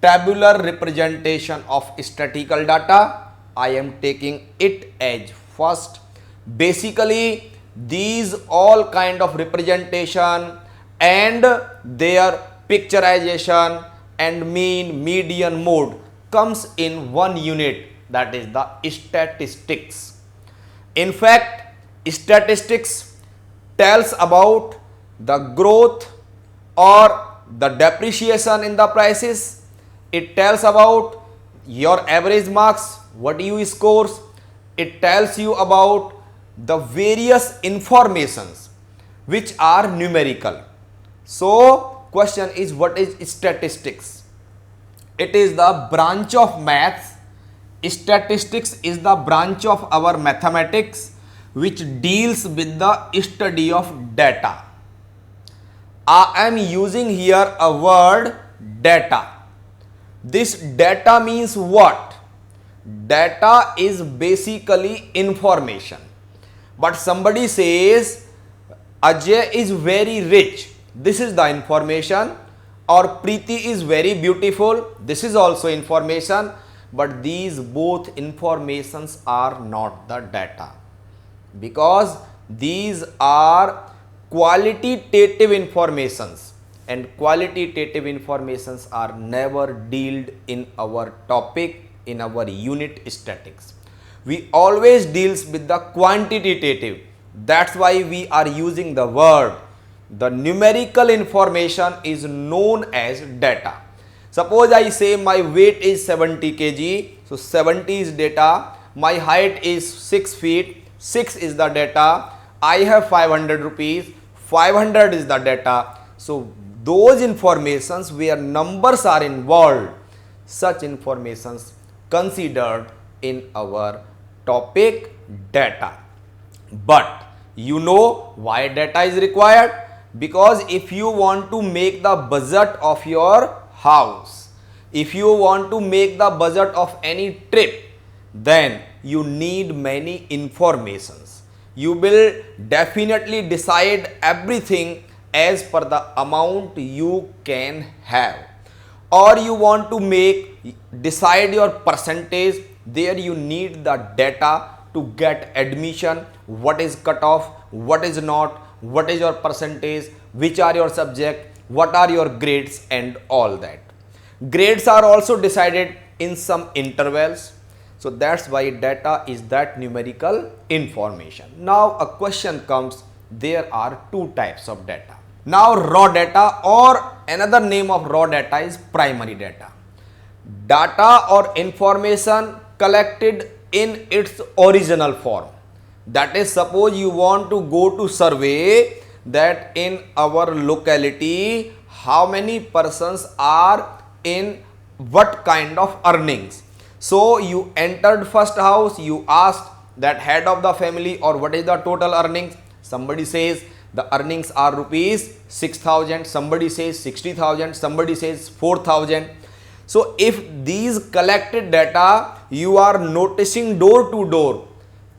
tabular representation of statistical data. I am taking it as first. Basically, these all kind of representation and their picturization and mean, median, mode comes in one unit, that is the statistics. In fact, statistics tells about the growth or the depreciation in the prices. It tells about your average marks, what you scores. It tells you about the various informations which are numerical. So question is, what is statistics? It is the branch of maths. Statistics is the branch of our mathematics which deals with the study of data. I am using here a word data. This data means what? Data is basically information. But somebody says Ajay is very rich. This is the information. Or Preeti is very beautiful. This is also information. But these both informations are not the data, because these are qualitative informations, and qualitative informations are never dealt in our topic, in our unit statics. We always deals with the quantitative. That's why we are using the word. The numerical information is known as data. Suppose I say my weight is 70 kg, so 70 is data. My height is 6 feet, 6 is the data. I have 500 rupees, 500 is the data. So those informations where numbers are involved, such informations considered in our topic data. But you know why data is required? Because if you want to make the budget of your house, if you want to make the budget of any trip, then you need many informations. You will definitely decide everything as per the amount you can have. Or you want to decide your percentage, there you need the data to get admission, what is cut off, what is not, what is your percentage, which are your subject, what are your grades, and all that. Grades are also decided in some intervals. So that's why data is that numerical information. Now a question comes, there are two types of data. Now raw data, or another name of raw data is primary data. Data or information collected in its original form. That is, suppose you want to go to survey that in our locality how many persons are in what kind of earnings. So you entered first house, you asked that head of the family or what is the total earnings. Somebody says the earnings are rupees 6,000, somebody says 60,000, somebody says 4,000. So if these collected data you are noticing door to door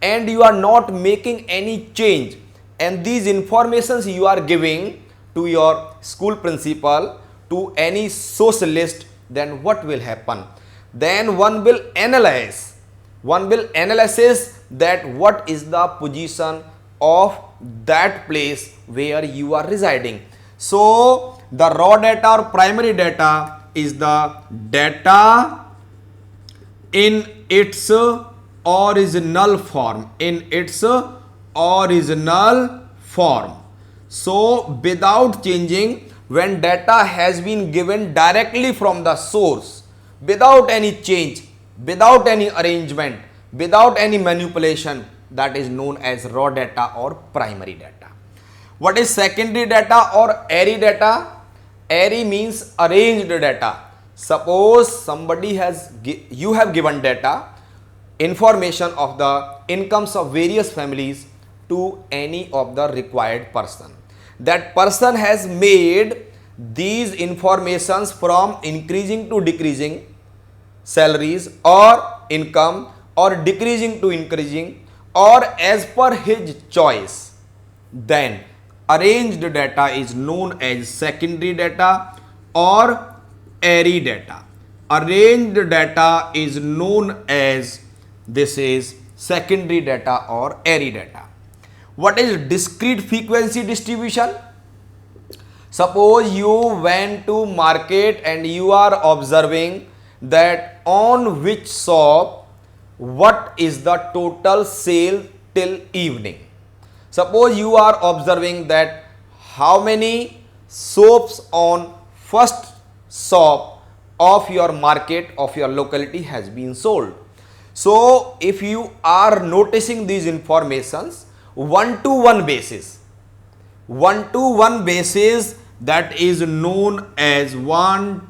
and you are not making any change, and these informations you are giving to your school principal, to any socialist, then what will happen? Then one will analyze that what is the position of that place where you are residing. So the raw data or primary data is the data in its original form, So without changing, when data has been given directly from the source, without any change, without any arrangement, without any manipulation, that is known as raw data or primary data. What is secondary data or airy data? Airy means arranged data. Suppose you have given data, information of the incomes of various families to any of the required person. That person has made these informations from increasing to decreasing salaries or income, or decreasing to increasing, or as per his choice. Then arranged data is known as secondary data or airy data. arranged data is known as, this is secondary data or array data. What is discrete frequency distribution? Suppose you went to market and you are observing that on which shop what is the total sale till evening. Suppose you are observing that how many soaps on first shop of your market, of your locality has been sold. So if you are noticing these informations one-to-one basis, one-to-one basis, that is known as one-to-one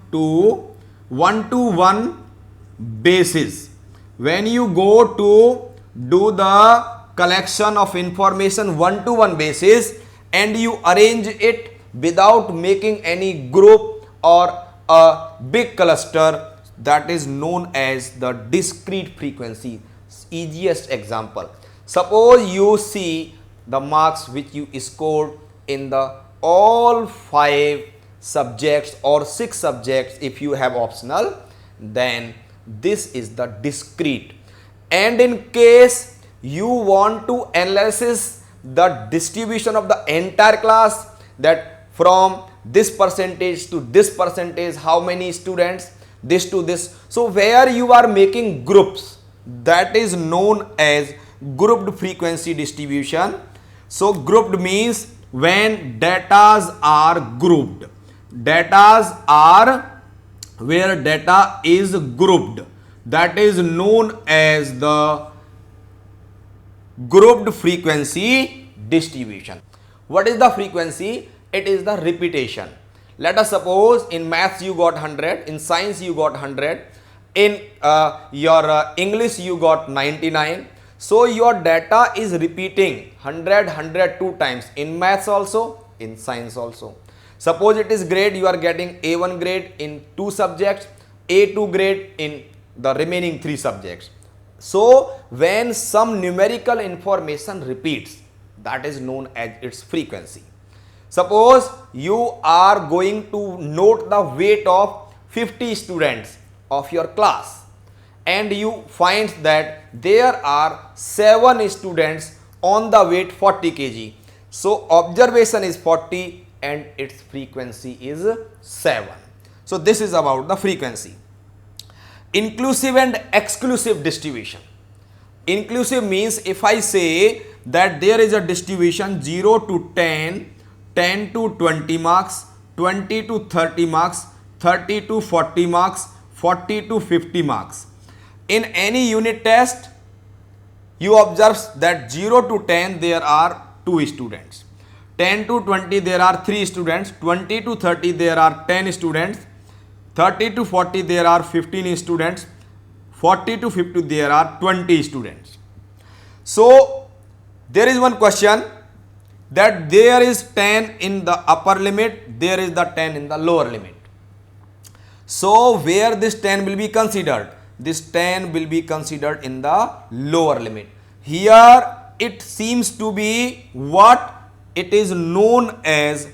basis. When you go to do the collection of information one-to-one basis and you arrange it without making any group or a big cluster, that is known as the discrete frequency. Easiest example, suppose you see the marks which you scored in the all 5 subjects or 6 subjects if you have optional, then this is the discrete. And in case you want to analyze the distribution of the entire class, that from this percentage to this percentage, how many students, this to this, so where you are making groups, that is known as grouped frequency distribution. So grouped means when datas are grouped, datas are where data is grouped, that is known as the grouped frequency distribution. What is the frequency? It is the repetition. Let us suppose in maths you got 100, in science you got 100, in your English you got 99. So your data is repeating 100, 102 times in maths also, in science also. Suppose it is grade, you are getting A1 grade in 2 subjects, A2 grade in the remaining 3 subjects. So when some numerical information repeats, that is known as its frequency. Suppose you are going to note the weight of 50 students of your class and you find that there are 7 students on the weight 40 kg. So observation is 40 and its frequency is 7. So this is about the frequency. Inclusive and exclusive distribution. Inclusive means if I say that there is a distribution 0 to 10, 10 to 20 marks, 20 to 30 marks, 30 to 40 marks, 40 to 50 marks. In any unit test, you observe that 0 to 10 there are 2 students, 10 to 20 there are 3 students, 20 to 30 there are 10 students, 30 to 40 there are 15 students, 40 to 50 there are 20 students. So there is one question that there is 10 in the upper limit, there is the 10 in the lower limit. So where this 10 will be considered? This 10 will be considered in the lower limit. Here it seems to be what? It is known as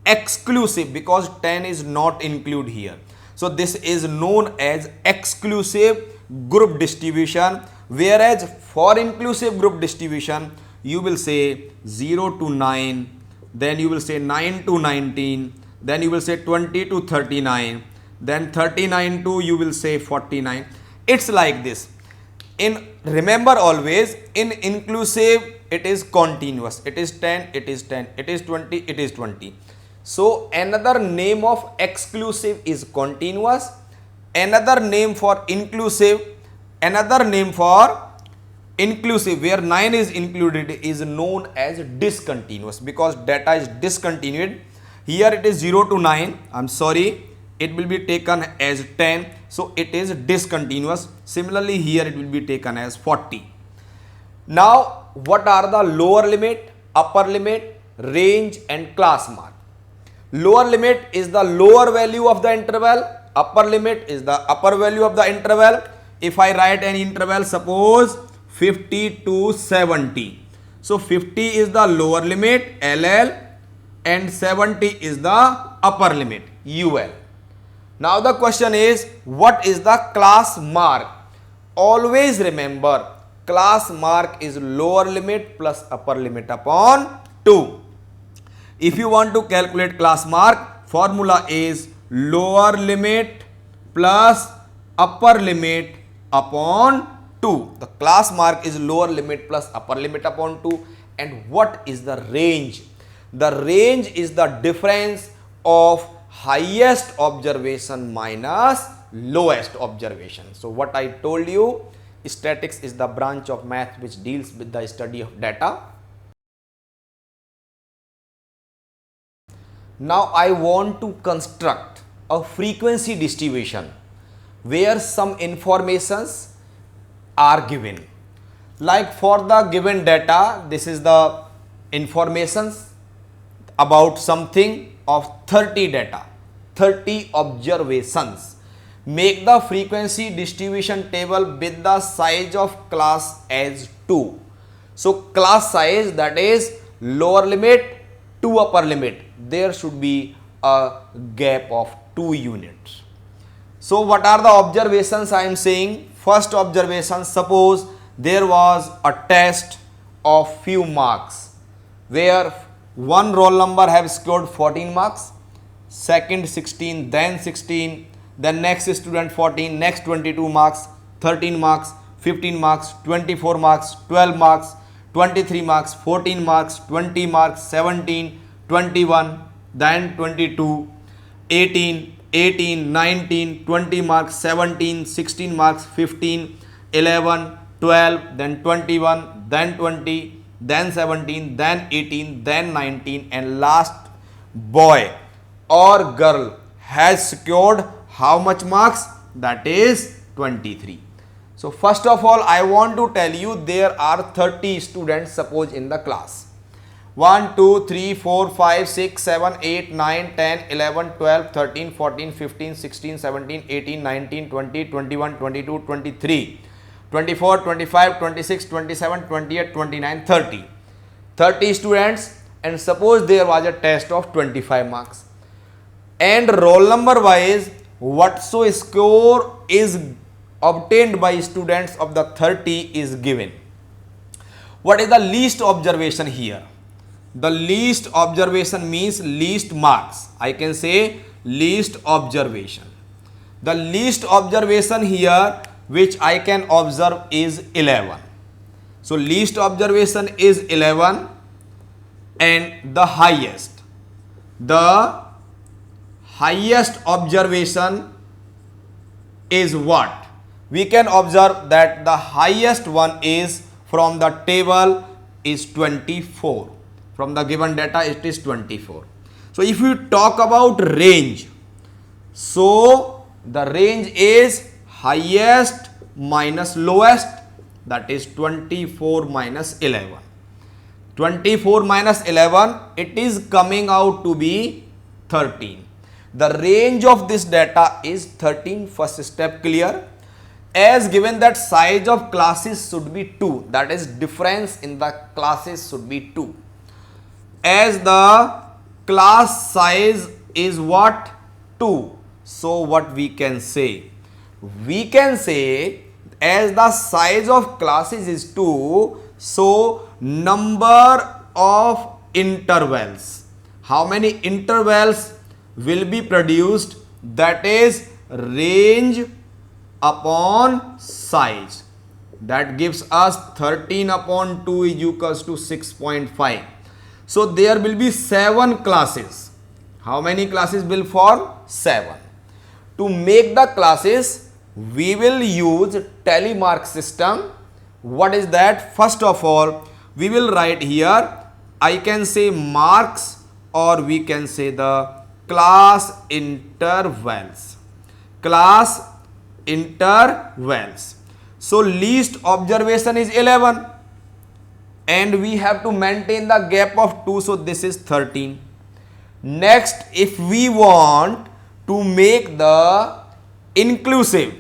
exclusive because 10 is not included here. So this is known as exclusive group distribution, whereas for inclusive group distribution you will say 0 to 9, then you will say 9 to 19, then you will say 20 to 39, then 39 to you will say 49. It's like this. In remember always, in inclusive it is continuous. It is 10, it is 10, it is 20, it is 20. So another name of exclusive is continuous, another name for inclusive, another name for inclusive where 9 is included is known as discontinuous because data is discontinued. Here it is 0 to 9, I'm sorry, it will be taken as 10, so it is discontinuous. Similarly here it will be taken as 40. Now what are the lower limit, upper limit, range and class mark? Lower limit is the lower value of the interval, upper limit is the upper value of the interval. If I write an interval, suppose 50 to 70. So 50 is the lower limit LL and 70 is the upper limit UL. Now the question is, what is the class mark? Always remember, class mark is lower limit plus upper limit upon 2. If you want to calculate class mark, formula is lower limit plus upper limit upon 2. The class mark is lower limit plus upper limit upon 2. And what is the range? The range is the difference of highest observation minus lowest observation. So what I told you, statistics is the branch of math which deals with the study of data. Now I want to construct a frequency distribution where some informations are given. Like for the given data, this is the informations about something of 30 data, 30 observations. Make the frequency distribution table with the size of class as 2. So class size, that is lower limit to upper limit, there should be a gap of 2 units. So what are the observations I am saying? First observation, suppose there was a test of few marks where one roll number have scored 14 marks, second 16, then 16, then next student 14, next 22 marks, 13 marks, 15 marks, 24 marks, 12 marks, 23 marks, 14 marks, 20 marks, 17, 21, then 22, 18, 18, 19, 20 marks, 17, 16 marks, 15, 11, 12, then 21, then 20, then 17, then 18, then 19, and last boy or girl has secured how much marks? That is 23. So first of all, I want to tell you there are 30 students suppose in the class. 1, 2, 3, 4, 5, 6, 7, 8, 9, 10, 11, 12, 13, 14, 15, 16, 17, 18, 19, 20, 21, 22, 23, 24, 25, 26, 27, 28, 29, 30. 30 students, and suppose there was a test of 25 marks. And roll number wise, whatso score is obtained by students of the 30 is given. What is the least observation here? The least observation means least marks. I can say least observation. The least observation here which I can observe is 11. So least observation is 11, and the highest observation is what? We can observe that the highest one is from the table is 24. From the given data it is 24. So if you talk about range, so the range is highest minus lowest, that is 24 minus 11. 24 minus 11, it is coming out to be 13. The range of this data is 13. First step clear. As given that size of classes should be 2, that is difference in the classes should be 2. As the class size is what? 2. So what we can say? We can say as the size of classes is 2, so number of intervals. How many intervals will be produced? That is range upon size. That gives us 13 upon 2 is equals to 6.5. So there will be 7 classes. How many classes will form? 7. To make the classes, we will use telemark system. What is that? First of all, we will write here, I can say marks, or we can say the class intervals. Class intervals. So least observation is 11, and we have to maintain the gap of 2, so this is 13. Next, if we want to make the inclusive,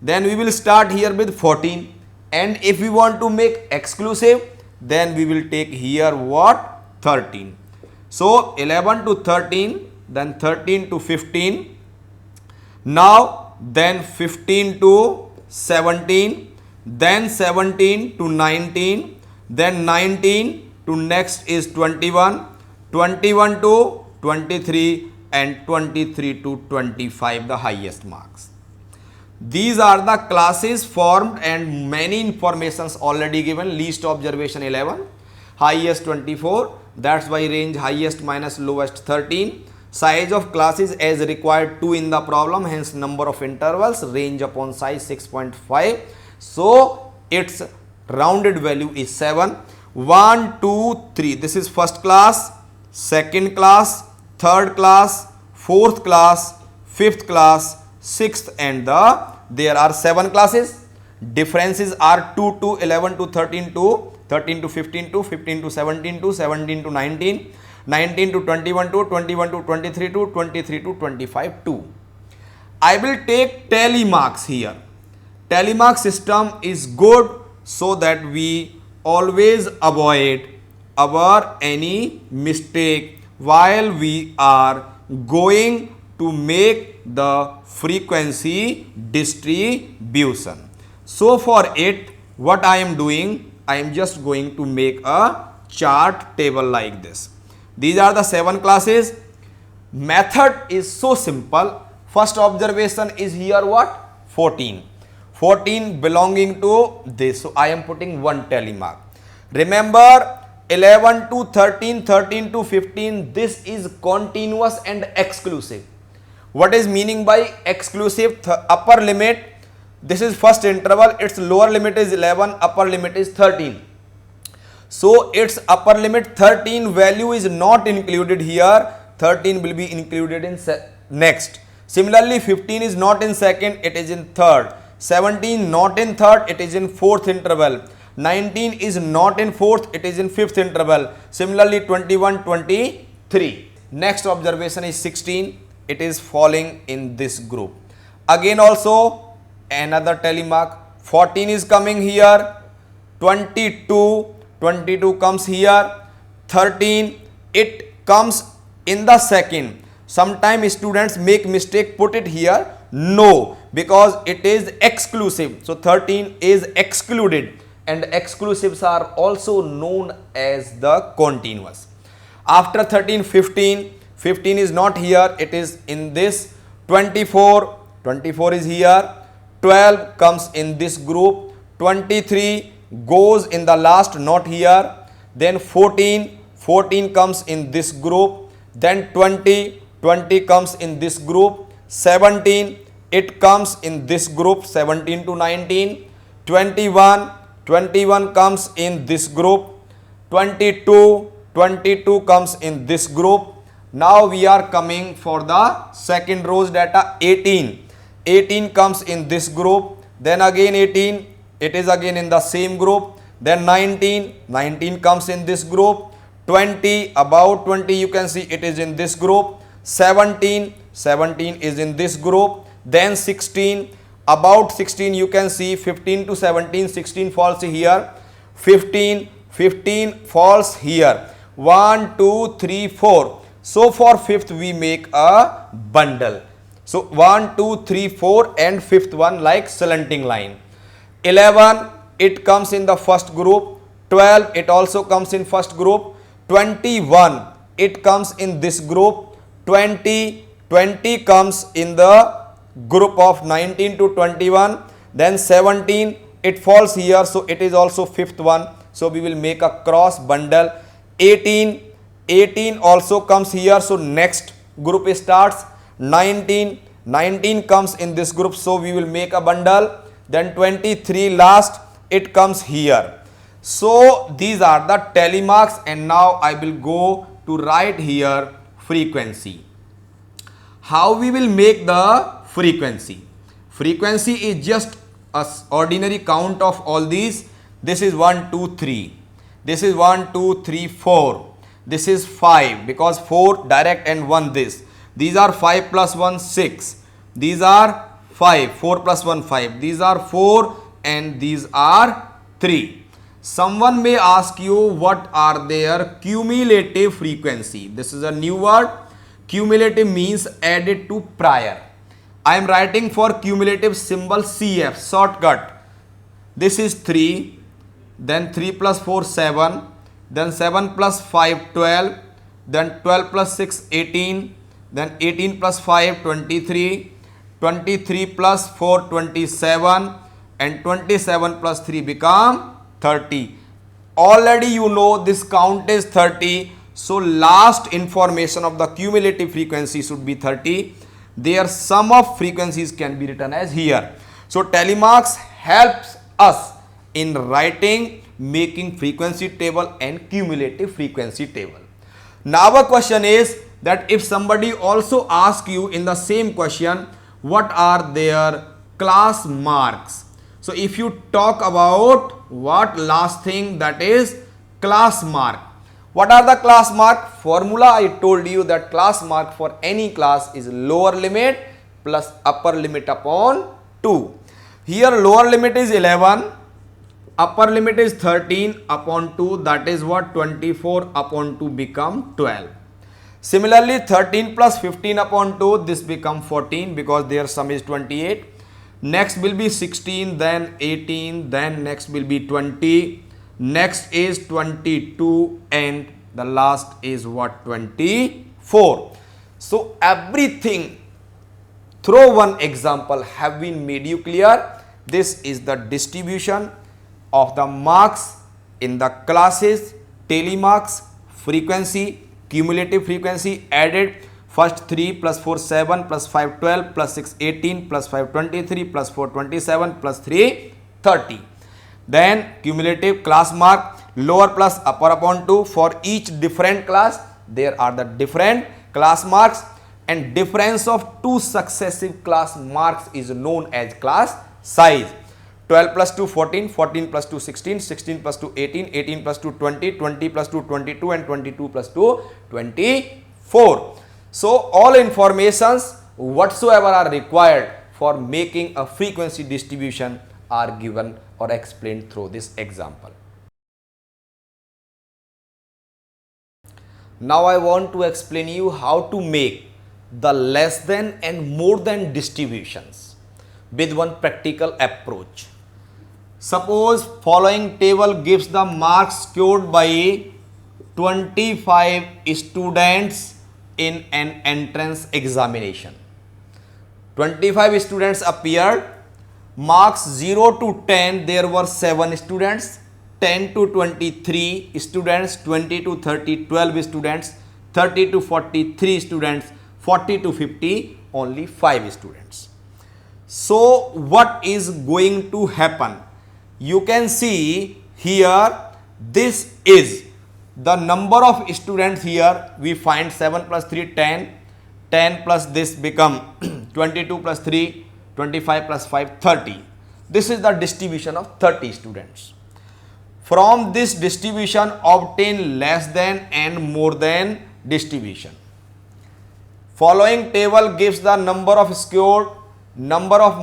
then we will start here with 14, and if we want to make exclusive, then we will take here what? 13. So 11 to 13, then 13 to 15, Now then 15 to 17, then 17 to 19, then 19 to next is 21, 21 to 23 and 23 to 25 the highest marks. These are the classes formed and many informations already given. Least observation 11, highest 24, that's why range highest minus lowest 13. Size of classes as required 2 in the problem, hence number of intervals, range upon size 6.5. So its rounded value is 7. 1, 2, 3. This is first class, second class, third class, fourth class, fifth class, sixth, and there are 7 classes. Differences are 2 to 11 to 13 to 13 to 15 to 15 to 17 to 17 to 19, 19 to 21 to 21 to 23 to 23 to 25 to. I will take tally marks here. Tally mark system is good so that we always avoid our any mistake while we are going to make the frequency distribution. So for it, what I am doing, I am just going to make a chart table like this. These are the 7 classes. Method is so simple. First observation is here what? 14. 14 belonging to this. So I am putting 1 tally mark. Remember 11 to 13, 13 to 15, this is continuous and exclusive. What is meaning by exclusive? Upper limit, this is first interval, its lower limit is 11, upper limit is 13. So its upper limit 13 value is not included here, 13 will be included in next. Similarly 15 is not in second, it is in third. 17 not in third, it is in fourth interval. 19 is not in fourth, it is in fifth interval. Similarly 21, 23. Next observation is 16, it is falling in this group. Again also another tally mark. 14 is coming here, 22 comes here, 13 it comes in the second. Sometimes students make mistake, put it here, no, because it is exclusive. So 13 is excluded, and exclusives are also known as the continuous. After 13, 15 is not here, it is in this. 24 is here. 12 comes in this group. 23 goes in the last, not here. Then 14 comes in this group. Then 20 comes in this group. 17 it comes in this group, 17 to 19. 21 comes in this group. 22 comes in this group. Now we are coming for the second row's data. 18 comes in this group. Then again 18, it is again in the same group. Then 19 comes in this group. 20, about 20 you can see it is in this group. 17 is in this group. Then 16, about 16 you can see 15 to 17, 16 falls here. 15 falls here. 1, 2, 3, 4. So for fifth we make a bundle. So 1, 2, 3, 4 and fifth one like slanting line. 11 it comes in the first group. 12 it also comes in first group. 21 it comes in this group. 20 comes in the group of 19 to 21. Then 17 it falls here, so it is also fifth one, so we will make a cross bundle. 18 also comes here, so next group starts. 19 comes in this group, so we will make a bundle. Then 23 last, it comes here. So these are the tally marks, and now I will go to write here frequency. How we will make the frequency? Frequency is just a ordinary count of all these. This is 1, 2, 3. This is 1, 2, 3, 4. This is 5 because 4 direct and 1 this. These are 5 plus 1, 6. These are 5. 4 plus 1, 5. These are 4 and these are 3. Someone may ask you what are their cumulative frequency. This is a new word. Cumulative means added to prior. I am writing for cumulative symbol CF, shortcut. This is 3, then 3 plus 4, 7, then 7 plus 5, 12, then 12 plus 6, 18, then 18 plus 5, 23, 23 plus 4, 27, and 27 plus 3 become 30. Already you know this count is 30. So last information of the cumulative frequency should be 30. Their sum of frequencies can be written as here. So telemarks helps us in writing, making frequency table and cumulative frequency table. Now a question is that if somebody also asks you in the same question, what are their class marks? So if you talk about what last thing, that is class mark. What are the class mark? Formula I told you that class mark for any class is lower limit plus upper limit upon 2. Here lower limit is 11, upper limit is 13 upon 2, that is what, 24 upon 2 become 12. Similarly 13 plus 15 upon 2, this become 14 because their sum is 28. Next will be 16, then 18, then next will be 20. Next is 22 and the last is what, 24. So everything through one example have been made you clear. This is the distribution of the marks in the classes, telemarks, frequency, cumulative frequency added. First 3 plus 4 7 plus 5 12 plus 6 18 plus 5 23 plus 4 27 plus 3 30. Then cumulative class mark lower plus upper upon 2. For each different class there are the different class marks, and difference of two successive class marks is known as class size. 12 plus 2 14, 14 plus 2 16, 16 plus 2 18, 18 plus 2 20, 20 plus 2 22 and 22 plus 2 24. So all informations whatsoever are required for making a frequency distribution are given or explained through this example. Now I want to explain you how to make the less than and more than distributions with one practical approach. Suppose following table gives the marks scored by 25 students in an entrance examination. 25 students appeared. Marks 0 to 10 there were 7 students, 10 to 23 students, 20 to 30 12 students, 30 to 43 students, 40 to 50 only 5 students. So what is going to happen? You can see here, this is the number of students. Here we find 7 plus 3 10, 10 plus this become 22 plus 3 25 plus 5 30. This is the distribution of 30 students. From this distribution obtain less than and more than distribution. Following table gives the number of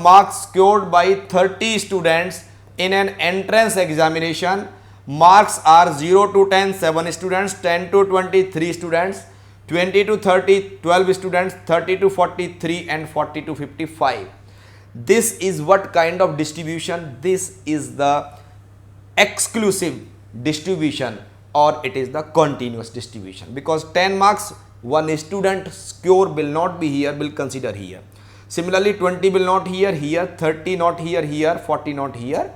marks scored by 30 students in an entrance examination. Marks are 0 to 10 7 students, 10 to 20 3 students, 20 to 30 12 students, 30 to 43 and 40 to 55. This is what kind of distribution? This is the exclusive distribution, or it is the continuous distribution, because 10 marks one student score will not be here, will consider here. Similarly 20 will not here, 30 not here, 40 not here.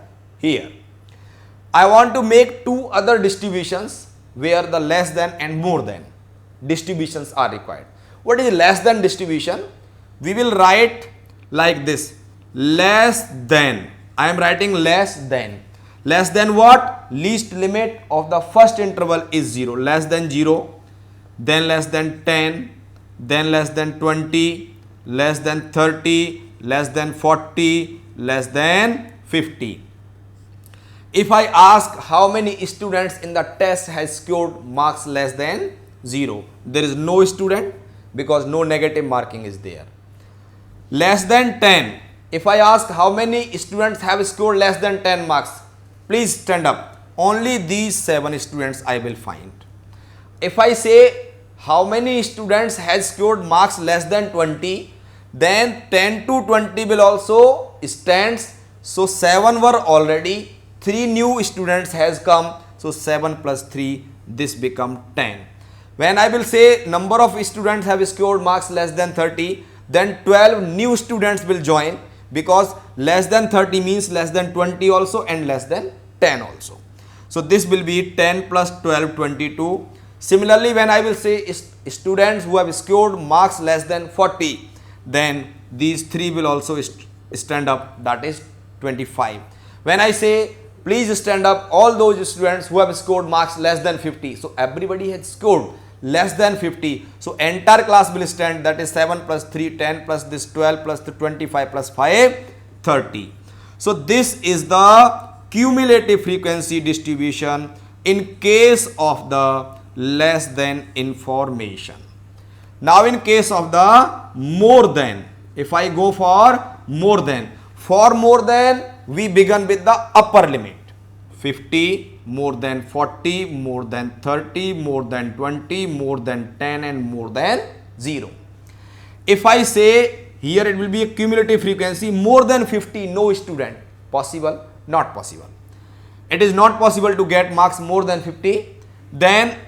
I want to make two other distributions where the less than and more than distributions are required. What is less than distribution? We will write like this: less than. I am writing less than. Less than what? Least limit of the first interval is 0. Less than 0, then less than 10, then less than 20, less than 30, less than 40, less than 50. If I ask how many students in the test has scored marks less than 0, there is no student because no negative marking is there. Less than 10. If I ask how many students have scored less than 10 marks, please stand up. Only these 7 students I will find. If I say how many students has scored marks less than 20, then 10 to 20 will also stands. So 7 were already, 3 new students has come, so 7 plus 3, this become 10. When I will say number of students have scored marks less than 30, then 12 new students will join, because less than 30 means less than 20 also and less than 10 also. So this will be 10 plus 12, 22. Similarly, when I will say students who have scored marks less than 40, then these 3 will also stand up, that is 25. When I say please stand up all those students who have scored marks less than 50, so everybody has scored less than 50, so entire class will stand, that is 7 plus 3, 10 plus this 12 plus the 25 plus 5, 30. So this is the cumulative frequency distribution in case of the less than information. Now in case of the more than, if I go for more than we begin with the upper limit, 50, more than 40, more than 30, more than 20, more than 10 and more than 0. If I say here it will be a cumulative frequency more than 50, no student, possible, not possible. It is not possible to get marks more than 50. Then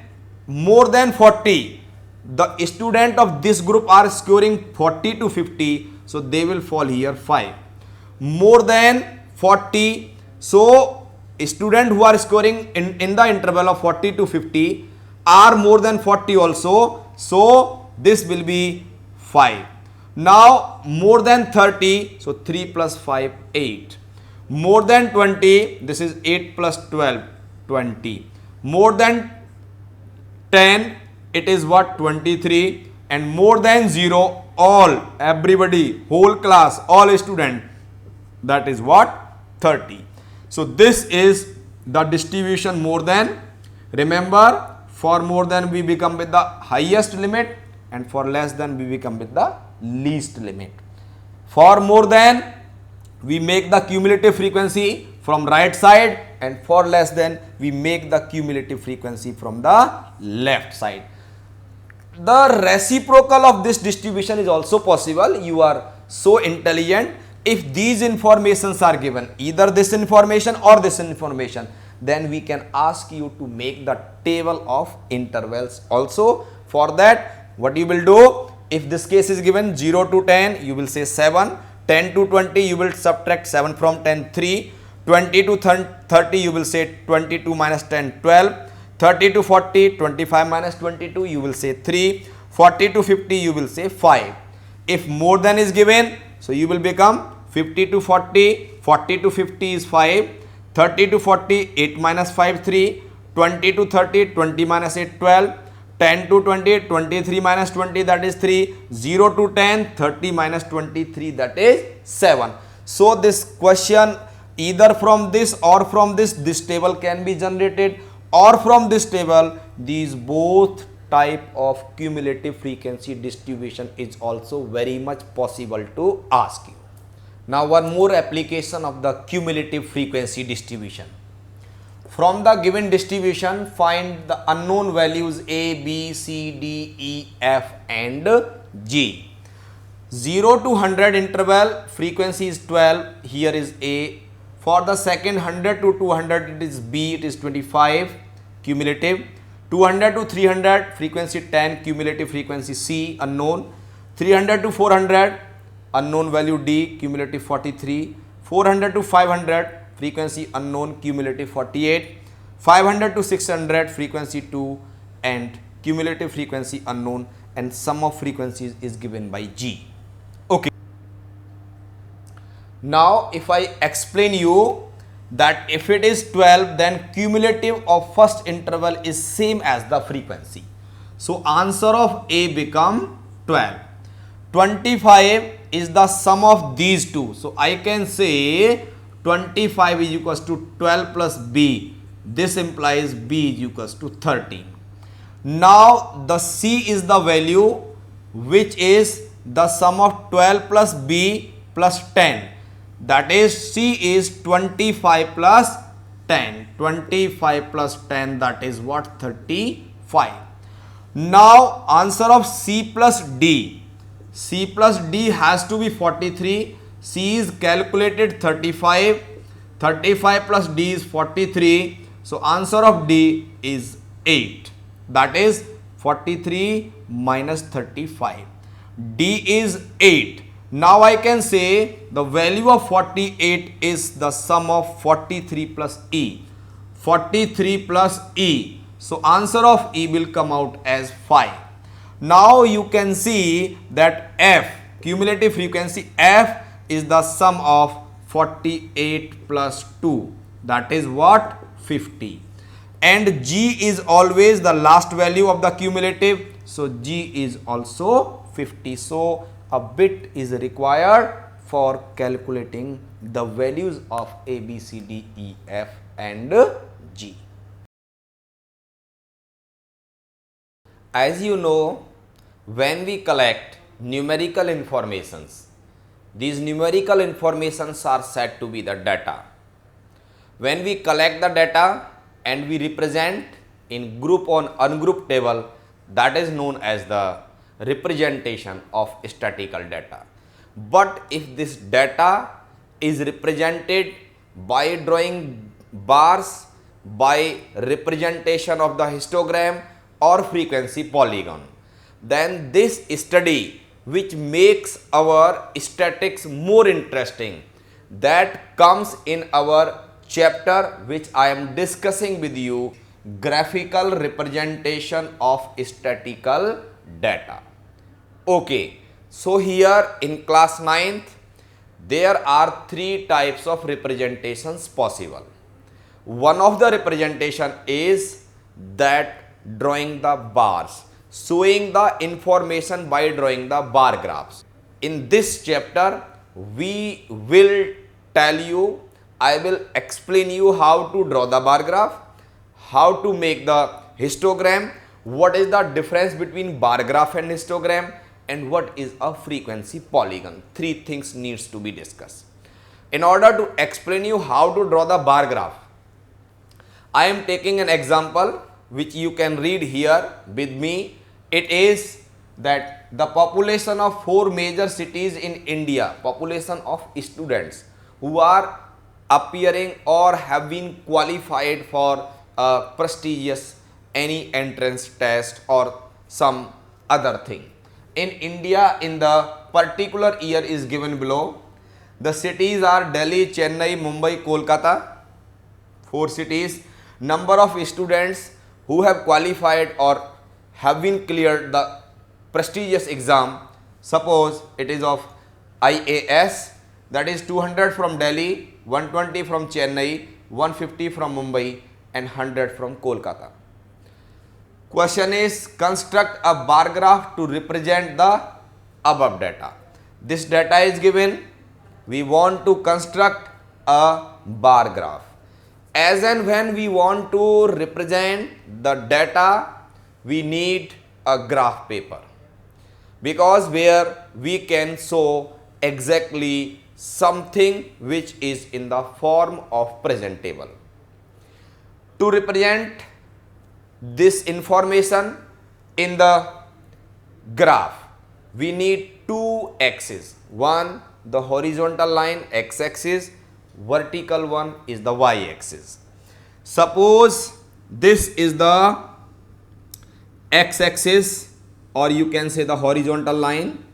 more than 40, the student of this group are scoring 40 to 50, so they will fall here 5. More than 40, so student who are scoring in the interval of 40 to 50 are more than 40 also, so this will be 5. Now more than 30, so 3 plus 5, 8. More than 20, this is 8 plus 12, 20. More than 10, it is what, 23. And more than 0, all, everybody, whole class, all student, that is what, 30. So this is the distribution more than. Remember, for more than we become with the highest limit, and for less than we become with the least limit. For more than, we make the cumulative frequency from right side, and for less than we make the cumulative frequency from the left side. The reciprocal of this distribution is also possible. You are so intelligent. If these informations are given, either this information or this information, then we can ask you to make the table of intervals also. For that, what you will do, if this case is given 0 to 10, you will say 7, 10 to 20, you will subtract 7 from 10, 3, 20 to 30, you will say 22 minus 10, 12, 30 to 40, 25 minus 22, you will say 3, 40 to 50, you will say 5. If more than is given, so you will become 50 to 40, 40 to 50 is 5, 30 to 40, 8 minus 5, 3, 20 to 30, 20 minus 8, 12, 10 to 20, 23 minus 20, that is 3, 0 to 10, 30 minus 23, that is 7. So this question, either from this or from this table can be generated, or from this table, these both type of cumulative frequency distribution is also very much possible to ask you. Now one more application of the cumulative frequency distribution. From the given distribution, find the unknown values A, B, C, D, E, F and G. 0 to 100 interval frequency is 12, here is A. For the second 100 to 200 it is B, it is 25 cumulative. 200 to 300 frequency 10, cumulative frequency C, unknown. 300 to 400 unknown value D, cumulative 43. 400 to 500 frequency unknown, cumulative 48. 500 to 600 frequency 2 and cumulative frequency unknown, and sum of frequencies is given by G. Okay. Now if I explain you that if it is 12, then cumulative of first interval is same as the frequency. So answer of A become 12. 25 is the sum of these two. So I can say 25 is equals to 12 plus B. This implies B is equals to 13. Now the C is the value which is the sum of 12 plus B plus 10. That is C is 25 plus 10. 25 plus 10, that is what? 35. Now answer of C plus D. C plus D has to be 43. C is calculated 35. 35 plus D is 43. So answer of D is 8. That is 43 minus 35. D is 8. Now I can say the value of 48 is the sum of 43 plus E. 43 plus E. So answer of E will come out as 5. Now you can see that F, cumulative frequency F, is the sum of 48 plus 2. That is what? 50. And G is always the last value of the cumulative. So G is also 50. So a bit is required for calculating the values of A, B, C, D, E, F and G. As you know, when we collect numerical informations, these numerical informations are said to be the data. When we collect the data and we represent in group on ungrouped table, that is known as the representation of statistical data. But if this data is represented by drawing bars, by representation of the histogram or frequency polygon, then this study which makes our statistics more interesting, that comes in our chapter which I am discussing with you, graphical representation of statistical data. Okay, so here in class 9th there are 3 types of representations possible. One of the representation is that drawing the bars, showing the information by drawing the bar graphs. In this chapter we will tell you, I will explain you how to draw the bar graph, how to make the histogram, what is the difference between bar graph and histogram, and what is a frequency polygon. 3 things needs to be discussed. In order to explain you how to draw the bar graph, I am taking an example which you can read here with me. It is that the population of 4 major cities in India, population of students who are appearing or have been qualified for a prestigious any entrance test or some other thing. In India, in the particular year is given below. The cities are Delhi, Chennai, Mumbai, Kolkata, 4 cities. Number of students who have qualified or have been cleared the prestigious exam, suppose it is of IAS, that is 200 from Delhi, 120 from Chennai, 150 from Mumbai and 100 from Kolkata. Question is, construct a bar graph to represent the above data. This data is given, we want to construct a bar graph. As and when we want to represent the data, we need a graph paper, because where we can show exactly something which is in the form of present table. To represent this information in the graph, we need 2 axes. One, the horizontal line x-axis, vertical one is the y-axis. Suppose this is the x-axis, or you can say the horizontal line.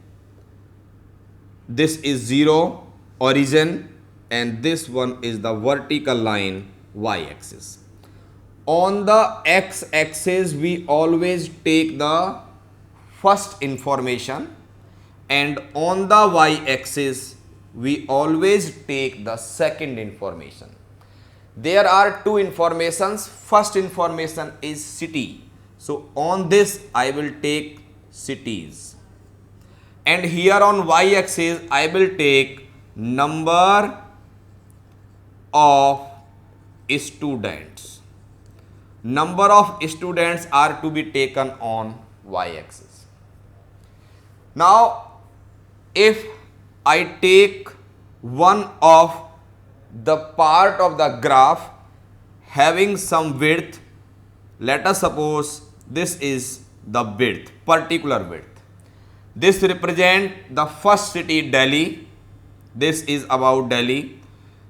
This is 0 origin and this one is the vertical line y-axis. On the x-axis we always take the first information, and on the y-axis we always take the second information. There are 2 informations. First information is city. So on this I will take cities, and here on y-axis I will take number of students. Number of students are to be taken on y-axis. Now if I take one of the part of the graph having some width, let us suppose this is the width, particular width. This represent the first city, Delhi. This is about Delhi.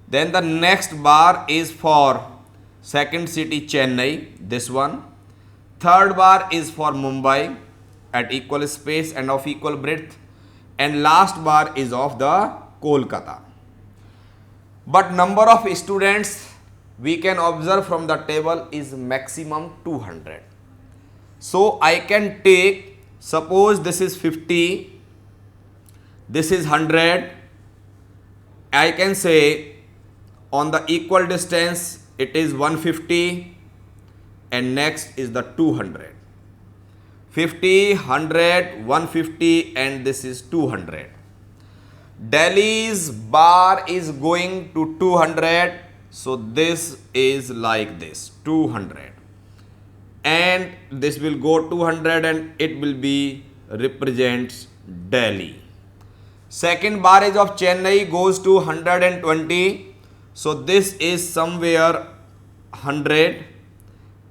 Then the next bar is for second city, Chennai. This one. Third bar is for Mumbai at equal space and of equal breadth. And last bar is of the Kolkata. But number of students we can observe from the table is maximum 200. So I can take, suppose this is 50, this is 100. I can say on the equal distance it is 150 and next is the 200. 50, 100, 150 and this is 200. Delhi's bar is going to 200, so this is like this 200 and this will go 200 and it will be represents Delhi. Second bar is of Chennai goes to 120, so this is somewhere 100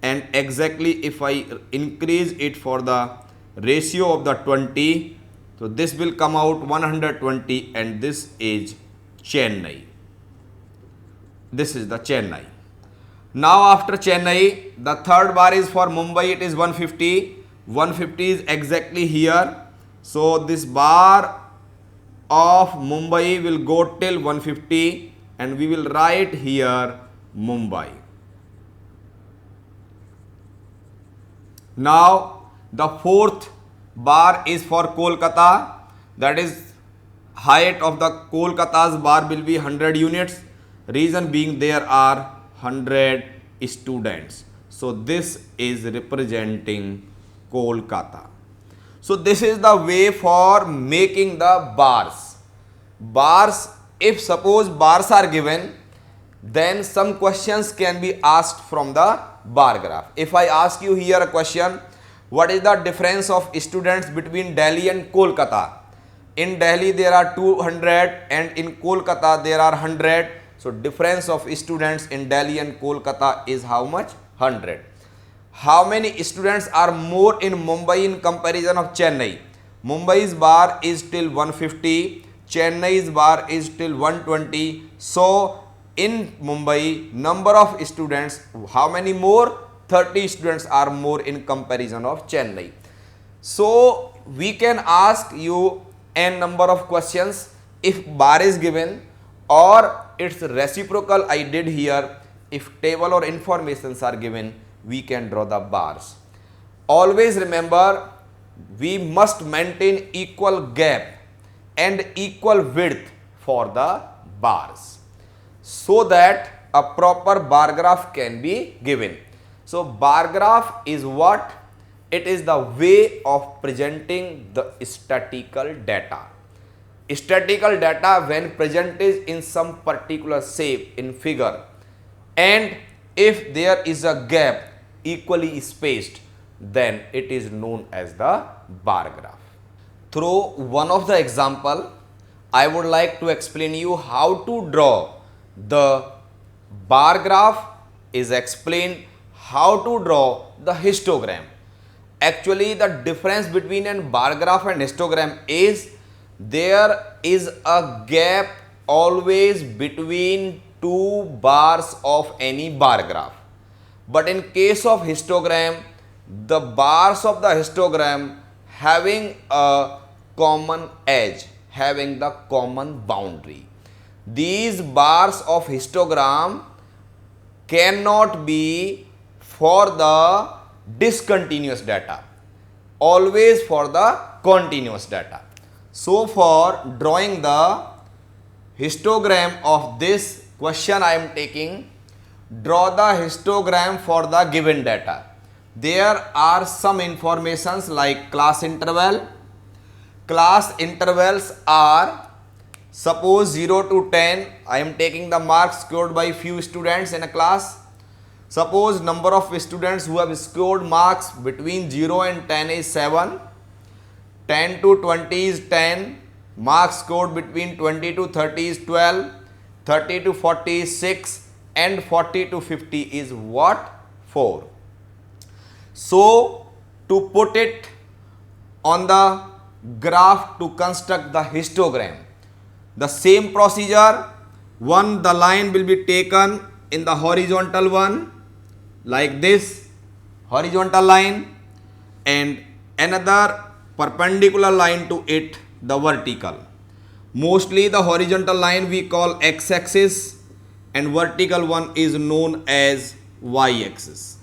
and exactly if I increase it for the ratio of the 20, so this will come out 120 and this is Chennai. This is the Chennai. Now after Chennai, the third bar is for Mumbai, it is 150. 150 is exactly here. So this bar of Mumbai will go till 150 and we will write here Mumbai. Now the fourth bar is for Kolkata, that is height of the Kolkata's bar will be 100 units. Reason being there are 100 students. So this is representing Kolkata. So this is the way for making the bars. Bars, if suppose bars are given, then some questions can be asked from the bar graph. If I ask you here a question, what is the difference of students between Delhi and Kolkata? In Delhi there are 200 and in Kolkata there are 100. So difference of students in Delhi and Kolkata is how much? 100. How many students are more in Mumbai in comparison of Chennai? Mumbai's bar is till 150, Chennai's bar is till 120. So in Mumbai, number of students, how many more? 30 students are more in comparison of Chennai. So we can ask you n number of questions if bar is given or its reciprocal I did here. If table or informations are given, we can draw the bars. Always remember, we must maintain equal gap and equal width for the bars so that a proper bar graph can be given. So bar graph is what? It is the way of presenting the statistical data. Statistical data when presented in some particular shape in figure, and if there is a gap equally spaced, then it is known as the bar graph. Through one of the example, I would like to explain you how to draw the bar graph. Is explained how to draw the histogram. Actually, the difference between a bar graph and histogram is there is a gap always between two bars of any bar graph. But in case of histogram, the bars of the histogram having a common edge, having the common boundary. These bars of histogram cannot be for the discontinuous data, always for the continuous data. So for drawing the histogram of this question I am taking, draw the histogram for the given data. There are some informations like class interval. Class intervals are, suppose 0 to 10, I am taking the marks scored by few students in a class. Suppose number of students who have scored marks between 0 and 10 is 7. 10 to 20 is 10, marks scored between 20 to 30 is 12, 30 to 40 is 6 and 40 to 50 is what? 4. So to put it on the graph to construct the histogram. The same procedure, the line will be taken in the horizontal one like this, horizontal line, and another perpendicular line to it, the vertical. Mostly the horizontal line we call x-axis and vertical one is known as y-axis.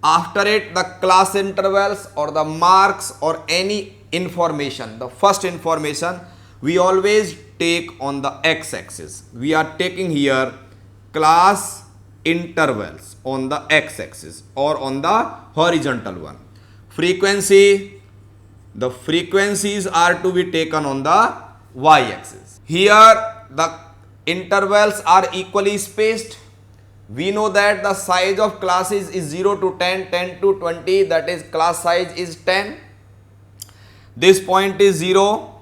After it, the class intervals or the marks or any information, the first information we always take on the x-axis. We are taking here class intervals on the x-axis or on the horizontal one. Frequency, the frequencies are to be taken on the y-axis. Here the intervals are equally spaced. We know that the size of classes is 0 to 10, 10 to 20, that is class size is 10. This point is 0.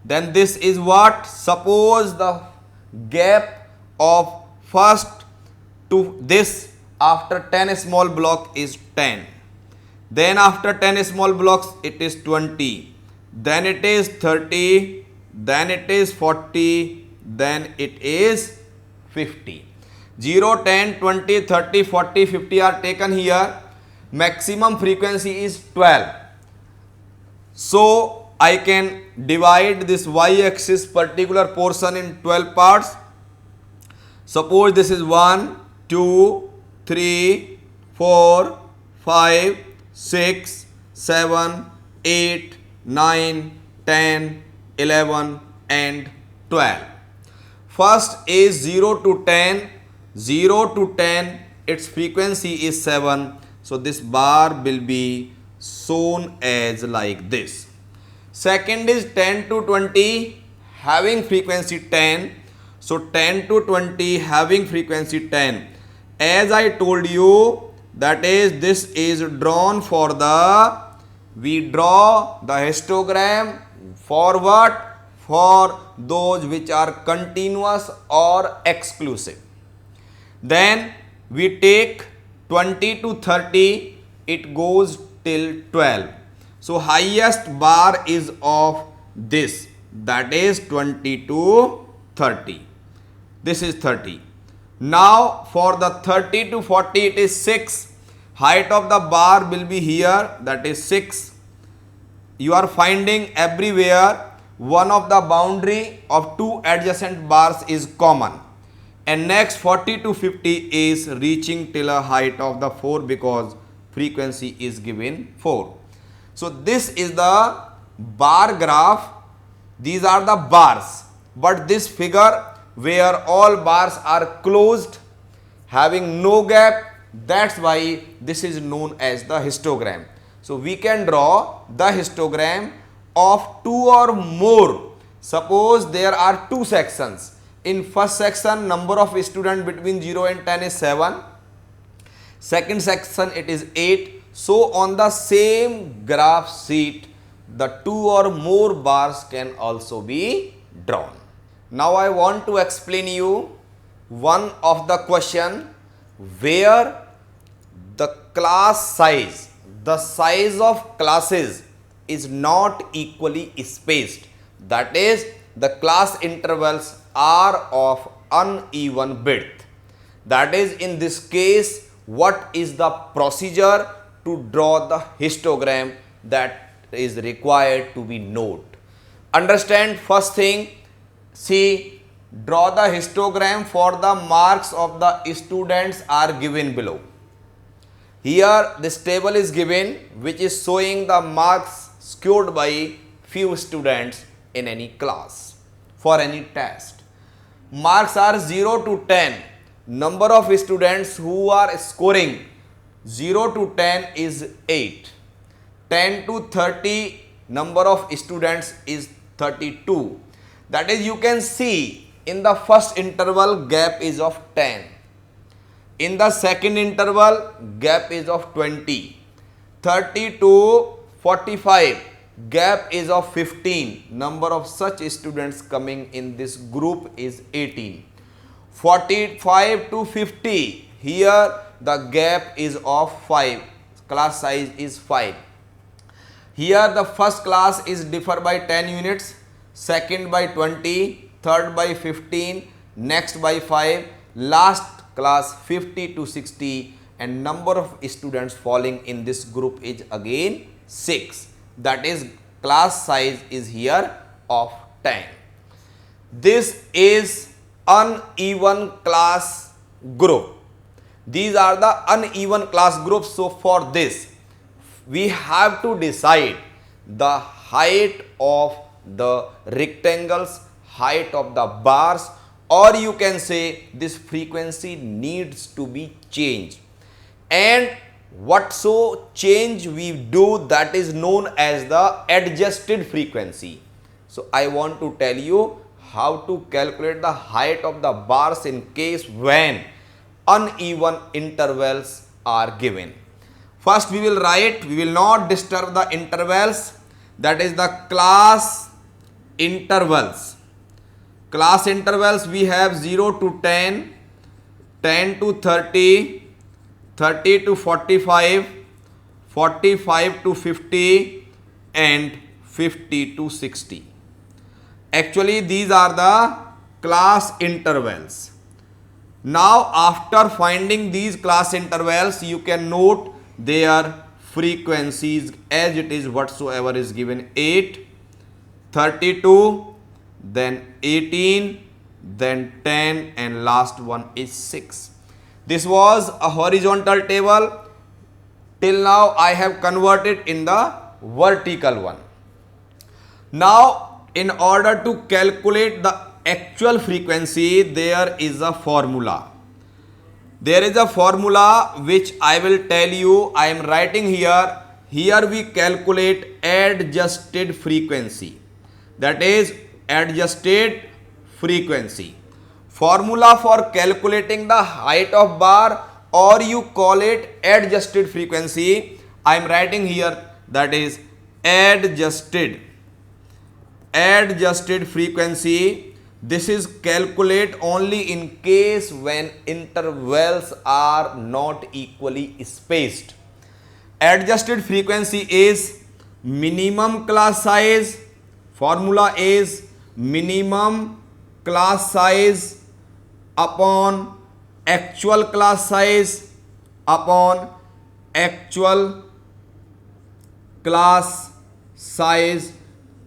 Then this is what? Suppose the gap of first to this after 10 small block is 10. Then after 10 small blocks it is 20. Then it is 30. Then it is 40. Then it is 50. 0, 10, 20, 30, 40, 50 are taken here. Maximum frequency is 12. So I can divide this y-axis particular portion in 12 parts. Suppose this is 1, 2, 3, 4, 5, 6, 7, 8, 9, 10, 11 and 12. First is 0 to 10. 0 to 10, its frequency is 7. So this bar will be shown as like this. Second is 10 to 20 having frequency 10. So 10 to 20 having frequency 10. As I told you, that is, this is drawn for the, we draw the histogram for what? For those which are continuous or exclusive. Then we take 20 to 30, it goes till 12. So highest bar is of this, that is 20 to 30. This is 30. Now for the 30 to 40 it is 6. Height of the bar will be here, that is 6. You are finding everywhere one of the boundary of two adjacent bars is common. And next 40 to 50 is reaching till a height of the 4 because frequency is given 4. So this is the bar graph. These are the bars. But this figure where all bars are closed, having no gap, that's why this is known as the histogram. So we can draw the histogram of two or more. Suppose there are two sections. In first section, number of students between 0 and 10 is 7. Second section, it is 8. So on the same graph sheet, the two or more bars can also be drawn. Now I want to explain you one of the question where the class size, the size of classes is not equally spaced. That is, the class intervals are of uneven width. That is, in this case, what is the procedure to draw the histogram that is required to be noted? Understand first thing, see, draw the histogram for the marks of the students are given below. Here this table is given which is showing the marks scored by few students in any class for any test. Marks are 0 to 10. Number of students who are scoring 0 to 10 is 8. 10 to 30, number of students is 32. That is, you can see in the first interval gap is of 10. In the second interval gap is of 20. 30 to 45 gap is of 15. Number of such students coming in this group is 18. 45 to 50, here the gap is of 5. Class size is 5. Here the first class is differ by 10 units, second by 20, third by 15, next by 5, last class 50 to 60, and number of students falling in this group is again 6. That is class size is here of 10. This is uneven class group. These are the uneven class groups. So for this we have to decide the height of the rectangles, height of the bars, or you can say this frequency needs to be changed. And what so change we do, that is known as the adjusted frequency. So I want to tell you how to calculate the height of the bars in case when uneven intervals are given. First we will write, we will not disturb the intervals, that is the class intervals. Class intervals we have 0 to 10, 10 to 30, 30 to 45, 45 to 50, and 50 to 60. Actually these are the class intervals. Now after finding these class intervals, you can note their frequencies as it is whatsoever is given: 8, 32, then 18, then 10, and last one is 6. This was a horizontal table. Till now I have converted in the vertical one. Now in order to calculate the actual frequency, there is a formula. There is a formula which I will tell you. I am writing here. Here we calculate adjusted frequency. That is adjusted frequency. Formula for calculating the height of bar, or you call it adjusted frequency, I am writing here, that is adjusted frequency. This is calculate only in case when intervals are not equally spaced. Adjusted frequency is minimum class size. Formula is minimum class size upon actual class size upon actual class size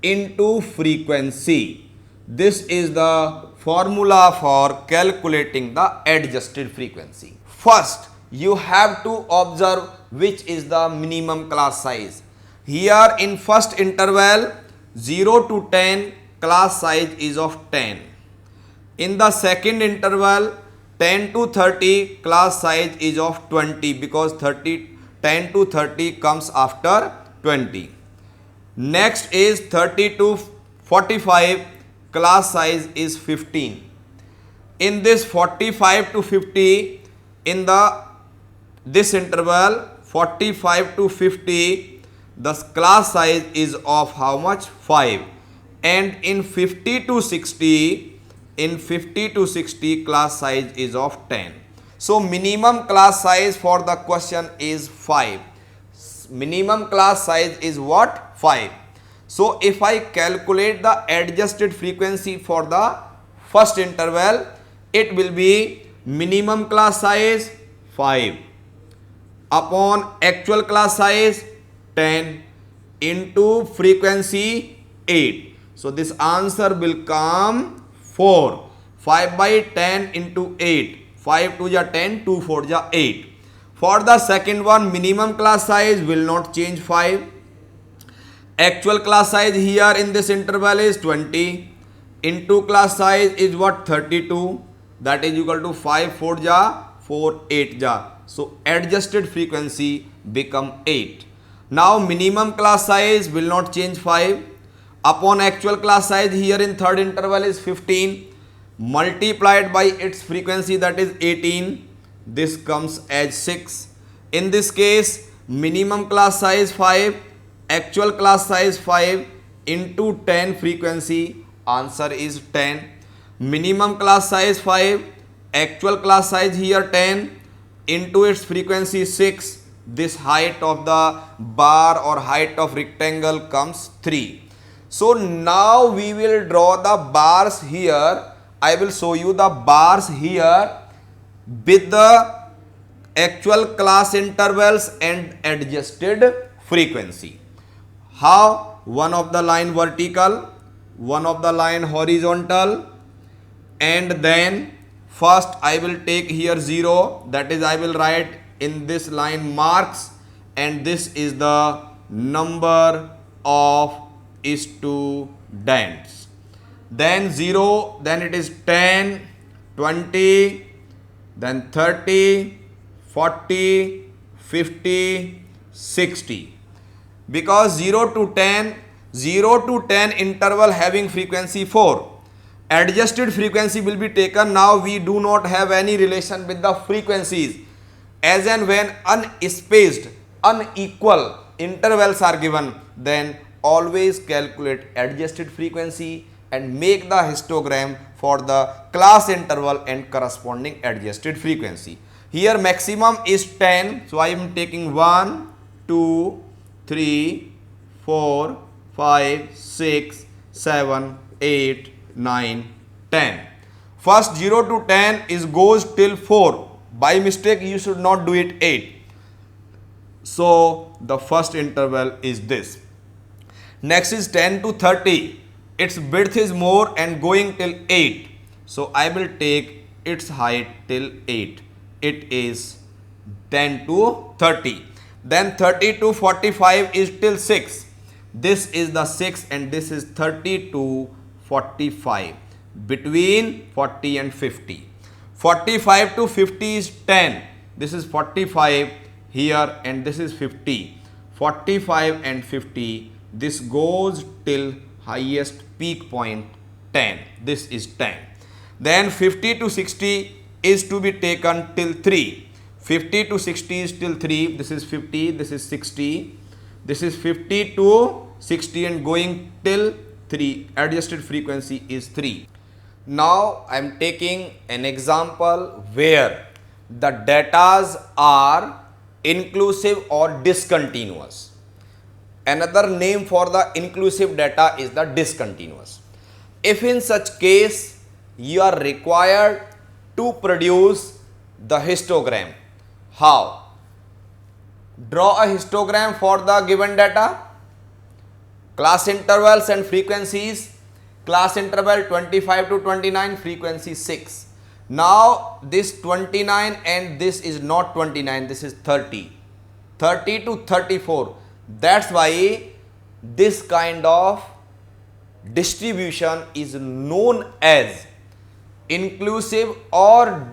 into frequency. This is the formula for calculating the adjusted frequency. First, you have to observe which is the minimum class size. Here in first interval 0 to 10, class size is of 10. In the second interval 10 to 30, class size is of 20, because 10 to 30 comes after 20. Next is 30 to 45, class size is 15. In this 45 to 50, in this interval 45 to 50, the class size is of how much? 5. And in 50 to 60, class size is of 10. So minimum class size for the question is 5. Minimum class size is what? 5. So if I calculate the adjusted frequency for the first interval, it will be minimum class size 5 upon actual class size 10 into frequency 8. So this answer will come 4. 5 by 10 into 8. 5 to ja 10, 2 4 ja 8. For the second one, minimum class size will not change 5. Actual class size here in this interval is 20 into class size is what? 32. That is equal to 5 4 ja 4 8 ja. So adjusted frequency become 8. Now minimum class size will not change 5 upon actual class size here in third interval is 15 multiplied by its frequency, that is 18. This comes as 6. In this case minimum class size 5, actual class size 5 into 10 frequency, answer is 10. Minimum class size 5, actual class size here 10 into its frequency 6, this height of the bar or height of rectangle comes 3. So now we will draw the bars here. I will show you the bars here with the actual class intervals and adjusted frequency. How? One of the line vertical, one of the line horizontal, and then first I will take here 0, that is I will write in this line marks, and this is the number of students. Then 0, then it is 10, 20, then 30, 40, 50, 60. Because 0 to 10 interval having frequency 4. Adjusted frequency will be taken. Now we do not have any relation with the frequencies. As and when unspaced, unequal intervals are given, then always calculate adjusted frequency and make the histogram for the class interval and corresponding adjusted frequency. Here maximum is 10, so I am taking 1, 2, 3, 4, 5, 6, 7, 8, 9, 10. First 0 to 10 is goes till 4. By mistake you should not do it 8. So the first interval is this. Next is 10 to 30. Its width is more and going till 8. So I will take its height till 8. It is 10 to 30. Then 30 to 45 is till 6. This is the 6 and this is 30 to 45. Between 40 and 50. 45 to 50 is 10. This is 45 here and this is 50. 45 and 50. This goes till highest peak point 10. This is 10. Then 50 to 60 is to be taken till 3. 50 to 60 is till 3. This is 50. This is 60. This is 50 to 60 and going till 3. Adjusted frequency is 3. Now I am taking an example where the datas are inclusive or discontinuous. Another name for the inclusive data is the discontinuous. If in such case you are required to produce the histogram. How? Draw a histogram for the given data. Class intervals and frequencies. Class interval 25 to 29, frequency 6. Now this 29 and this is not 29, this is 30. 30 to 34. That's why this kind of distribution is known as inclusive or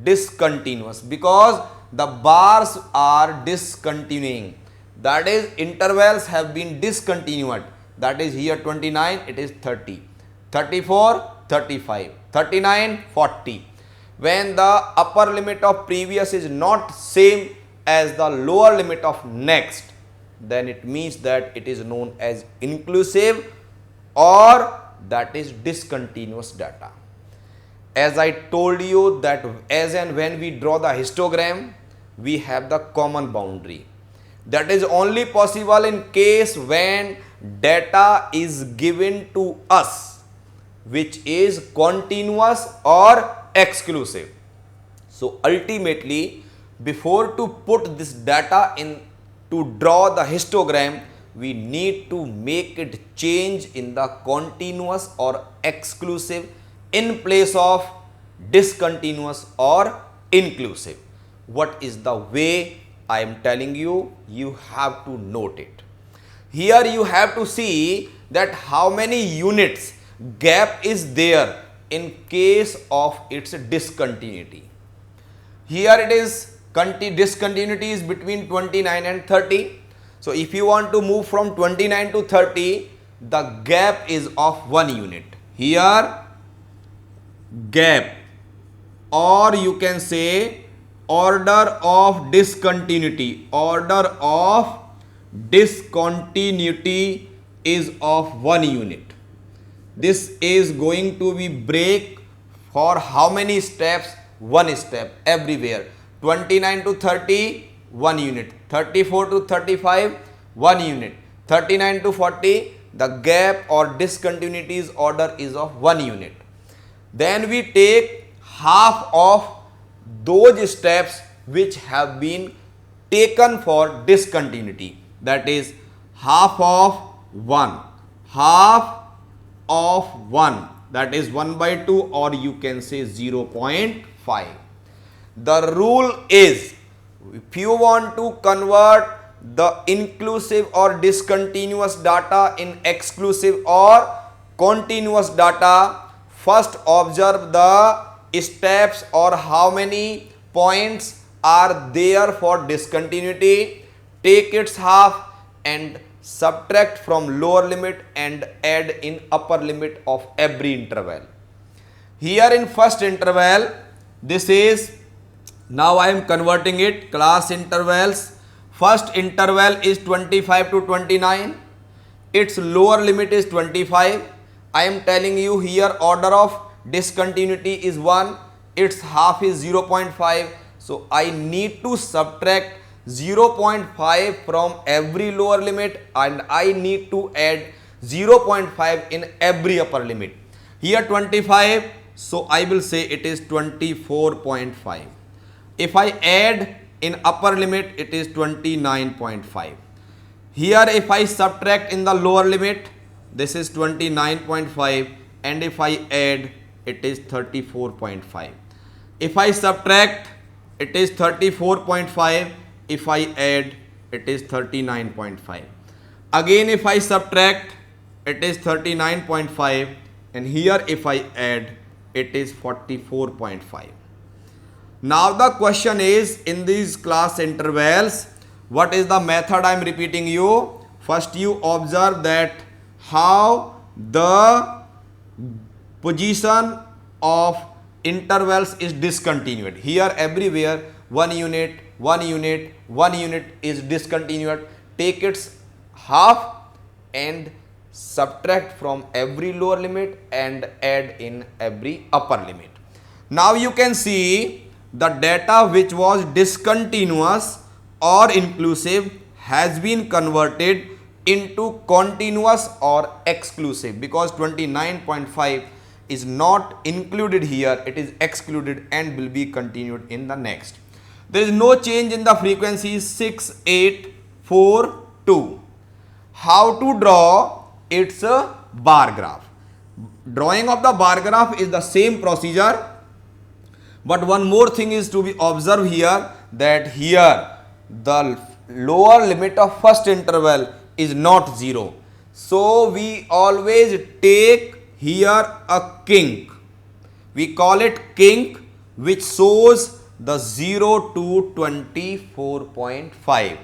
discontinuous, because the bars are discontinuing. That is, intervals have been discontinued. That is, here 29, it is 30, 34, 35, 39, 40. When the upper limit of previous is not same as the lower limit of next, then it means that it is known as inclusive or that is discontinuous data. As I told you that as and when we draw the histogram, we have the common boundary. That is only possible in case when data is given to us which is continuous or exclusive. So ultimately, before to put this data in to draw the histogram, we need to make it change in the continuous or exclusive in place of discontinuous or inclusive. What is the way? I am telling you, you have to note it. Here you have to see that how many units gap is there in case of its discontinuity. Here it is discontinuity is between 29 and 30. So if you want to move from 29 to 30, the gap is of 1 unit. Here gap, or you can say order of discontinuity. Order of discontinuity is of 1 unit. This is going to be break for how many steps? 1 step everywhere. 29 to 30, 1 unit. 34 to 35, 1 unit. 39 to 40, the gap or discontinuities order is of 1 unit. Then we take half of those steps which have been taken for discontinuity, that is half of 1, half of 1, that is 1 by 2, or you can say 0.5. The rule is, if you want to convert the inclusive or discontinuous data in exclusive or continuous data, first observe the steps or how many points are there for discontinuity, take its half and subtract from lower limit and add in upper limit of every interval. Here in first interval, this is, now I am converting it class intervals. First interval is 25 to 29, its lower limit is 25. I am telling you here order of discontinuity is 1, its half is 0.5. So I need to subtract 0.5 from every lower limit and I need to add 0.5 in every upper limit. Here 25, so I will say it is 24.5. If I add in upper limit, it is 29.5. Here if I subtract in the lower limit, this is 29.5, and if I add, it is 34.5. If I subtract, it is 34.5. If I add, it is 39.5. Again if I subtract, it is 39.5, and here if I add, it is 44.5. Now the question is, in these class intervals, what is the method I am repeating you? First you observe that how the position of intervals is discontinued. Here everywhere 1 unit, 1 unit, 1 unit is discontinued. Take its half and subtract from every lower limit and add in every upper limit. Now you can see the data which was discontinuous or inclusive has been converted into continuous or exclusive, because 29.5 is not included here, it is excluded and will be continued in the next. There is no change in the frequencies 6, 8, 4, 2. How to draw its bar graph? Drawing of the bar graph is the same procedure, but one more thing is to be observed here, that here the lower limit of first interval is not 0. So we always take here a kink. We call it kink, which shows the 0 to 24.5,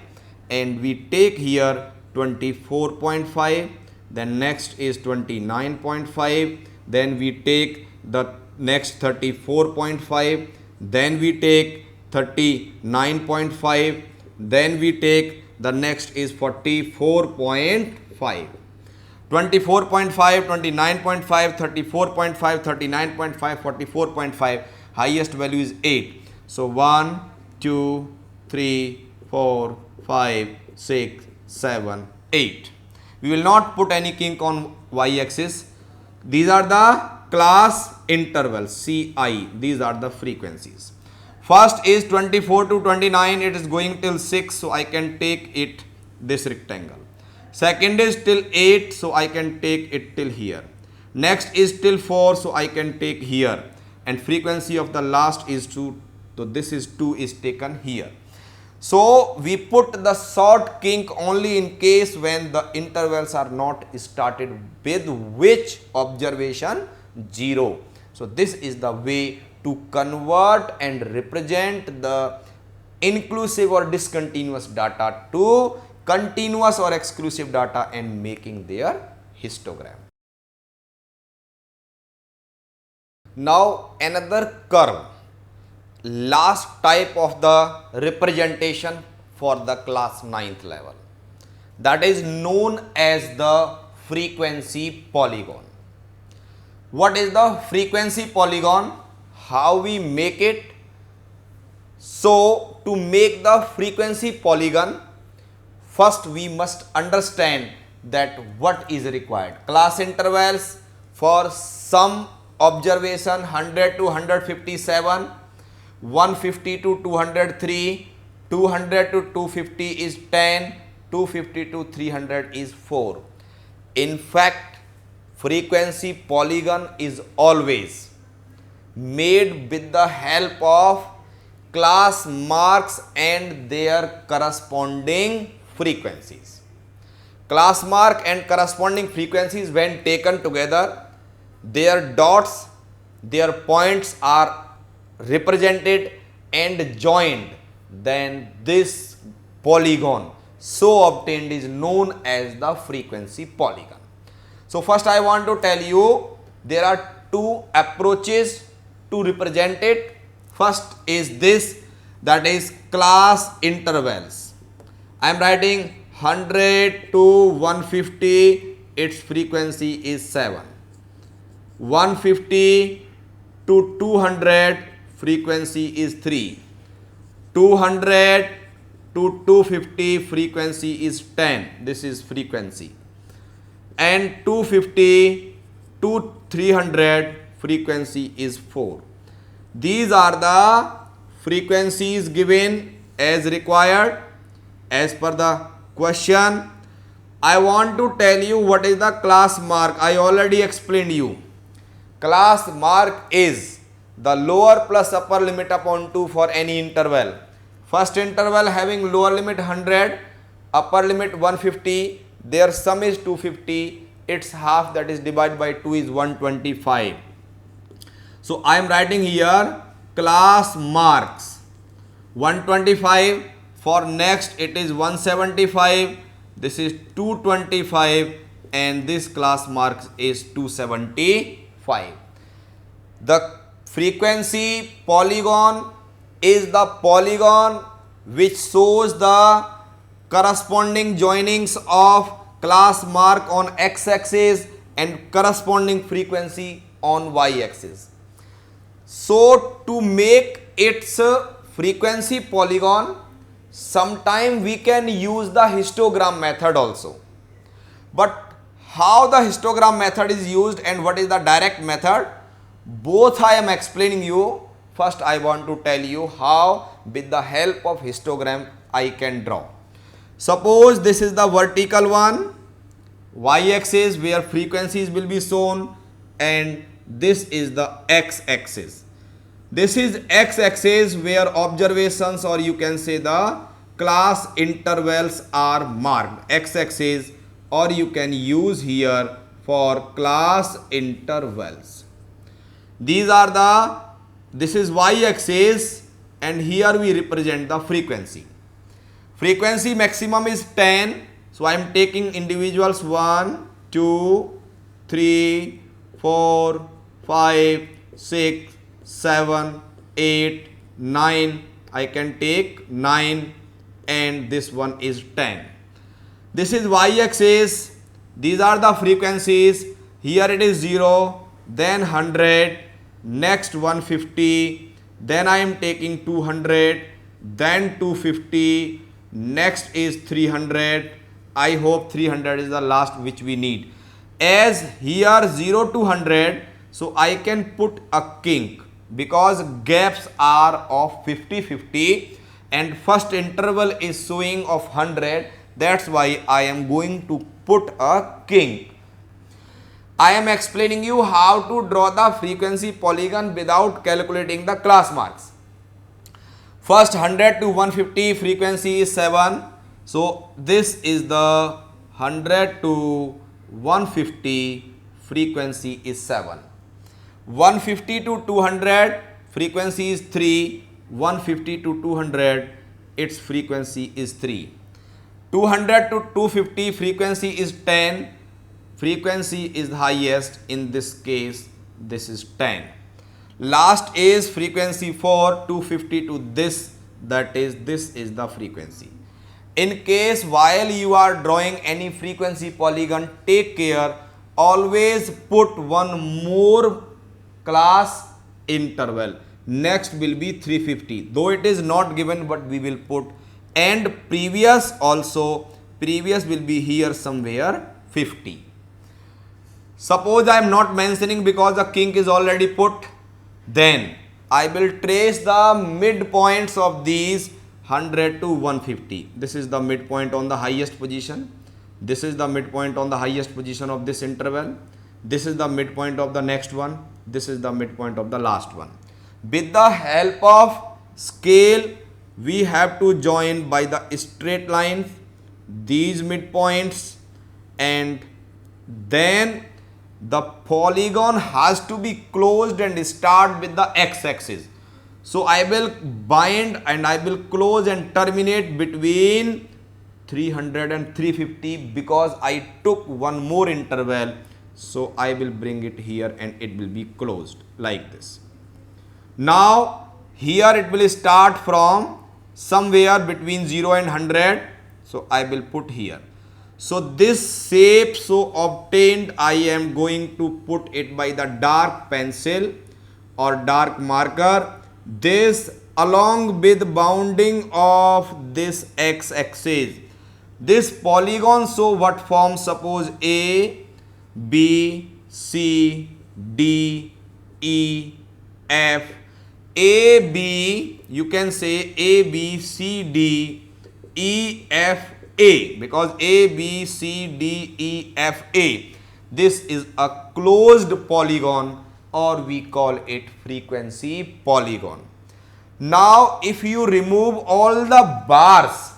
and we take here 24.5, then next is 29.5, then we take the next 34.5, then we take 39.5, then we take the next is 44.5. 24.5, 29.5, 34.5, 39.5, 44.5, highest value is 8. So 1, 2, 3, 4, 5, 6, 7, 8. We will not put any kink on y-axis. These are the class intervals, CI. These are the frequencies. First is 24 to 29. It is going till 6. So I can take it this rectangle. Second is till 8. So I can take it till here. Next is till 4. So I can take here. And frequency of the last is 2. So this is 2 is taken here. So we put the short kink only in case when the intervals are not started with which observation? 0. So this is the way to convert and represent the inclusive or discontinuous data to continuous or exclusive data and making their histogram. Now another curve, last type of the representation for the class 9th level, that is known as the frequency polygon. What is the frequency polygon? How we make it? So to make the frequency polygon, first we must understand that what is required. Class intervals for some observation 100 to 157, 150 to 203, 200 to 250 is 10, 250 to 300 is 4. In fact, frequency polygon is always made with the help of class marks and their corresponding frequencies. Class mark and corresponding frequencies, when taken together, their dots, their points are represented and joined, then this polygon so obtained is known as the frequency polygon. So first I want to tell you there are two approaches to represent it. First is this, that is class intervals. I am writing 100 to 150, its frequency is 7. 150 to 200, frequency is 3. 200 to 250, frequency is 10. This is frequency. And 250 to 300, frequency is 4. These are the frequencies given as required as per the question. I want to tell you what is the class mark. I already explained you. Class mark is the lower plus upper limit upon 2 for any interval. First interval having lower limit 100, upper limit 150, their sum is 250, its half, that is divided by 2, is 125. So I am writing here class marks 125, for next it is 175, this is 225, and this class marks is 275. The frequency polygon is the polygon which shows the corresponding joinings of class mark on x-axis and corresponding frequency on y-axis. So to make its frequency polygon, sometime we can use the histogram method also. But how the histogram method is used and what is the direct method, both I am explaining you. First I want to tell you how with the help of histogram I can draw. Suppose this is the vertical one, y-axis where frequencies will be shown, and this is the x-axis. This is x-axis where observations, or you can say the class intervals, are marked. X-axis, or you can use here for class intervals. These are the, this is y-axis, and here we represent the frequency. Frequency maximum is 10. So I am taking individuals 1, 2, 3, 4, 5, 6, 7, 8, 9. I can take 9, and this one is 10. This is y-axis. These are the frequencies. Here it is 0, then 100, next 150, then I am taking 200, then 250, next is 300. I hope 300 is the last which we need. As here 0 to 100, so I can put a kink because gaps are of 50-50 and first interval is showing of 100. That's why I am going to put a kink. I am explaining you how to draw the frequency polygon without calculating the class marks. First 100 to 150 frequency is 7. So this is the 100 to 150 frequency is 7. 150 to 200 frequency is 3. 150 to 200 its frequency is 3. 200 to 250 frequency is 10. Frequency is the highest, in this case this is 10. Last is frequency 4, 250 to this, that is, this is the frequency. In case while you are drawing any frequency polygon, take care, always put one more class interval. next will be 350, though it is not given, but we will put, and previous also, previous will be here somewhere 50. Suppose I am not mentioning because the king is already put, then I will trace the midpoints of these 100 to 150. This is the midpoint on the highest position. This is the midpoint on the highest position of this interval. This is the midpoint of the next one. This is the midpoint of the last one. With the help of scale, we have to join by the straight lines these midpoints, and then the polygon has to be closed and start with the x-axis. So I will bind and I will close and terminate between 300 and 350 because I took one more interval. So I will bring it here and it will be closed like this. Now here it will start from somewhere between 0 and 100. So I will put here. So this shape so obtained, I am going to put it by the dark pencil or dark marker. This along with bounding of this x-axis. This polygon, so what form? Suppose A, B, C, D, E, F. A, B, you can say A, B, C, D, E, F, A, because A, B, C, D, E, F, A. This is a closed polygon, or we call it frequency polygon. Now, if you remove all the bars,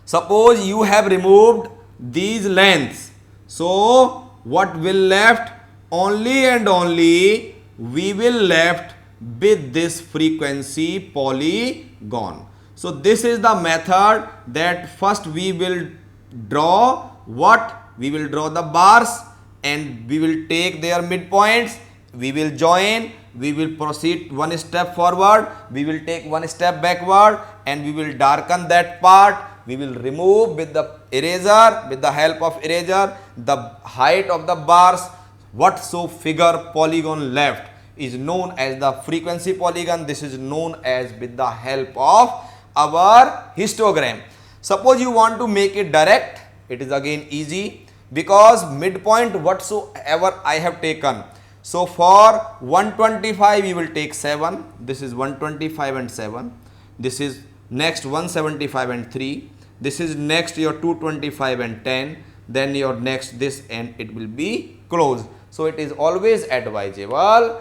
suppose you have removed these lengths, so what will left? Only and only we will left with this frequency polygon. So this is the method that first we will draw what? We will draw the bars and we will take their midpoints, we will join, we will proceed one step forward, we will take one step backward, and we will darken that part. We will remove with the eraser, with the help of eraser, the height of the bars. What so figure polygon left is known as the frequency polygon. This is known as with the help of our histogram. Suppose you want to make it direct, it is again easy because midpoint whatsoever I have taken. So for 125 we will take 7, this is 125 and 7, this is next 175 and 3, this is next your 225 and 10, then your next this, and it will be closed. So it is always advisable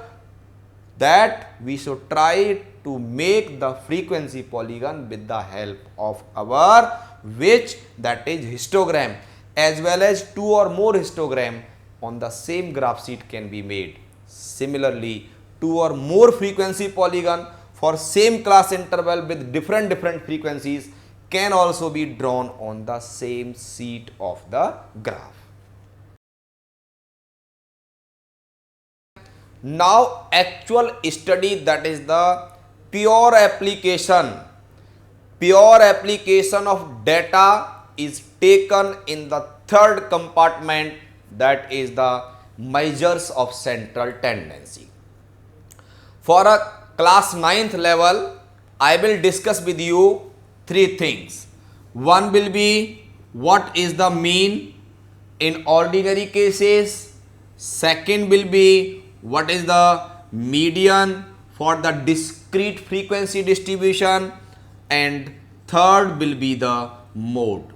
that we should try to make the frequency polygon with the help of our which, that is histogram, as well as 2 or more histogram on the same graph sheet can be made. Similarly, 2 or more frequency polygon for same class interval with different frequencies can also be drawn on the same sheet of the graph. Now actual study, that is the pure application of data is taken in the third compartment, that is the measures of central tendency. For a class 9th level, I will discuss with you 3 things. One will be what is the mean in ordinary cases. Second will be what is the median for the discrete frequency distribution, and third will be the mode.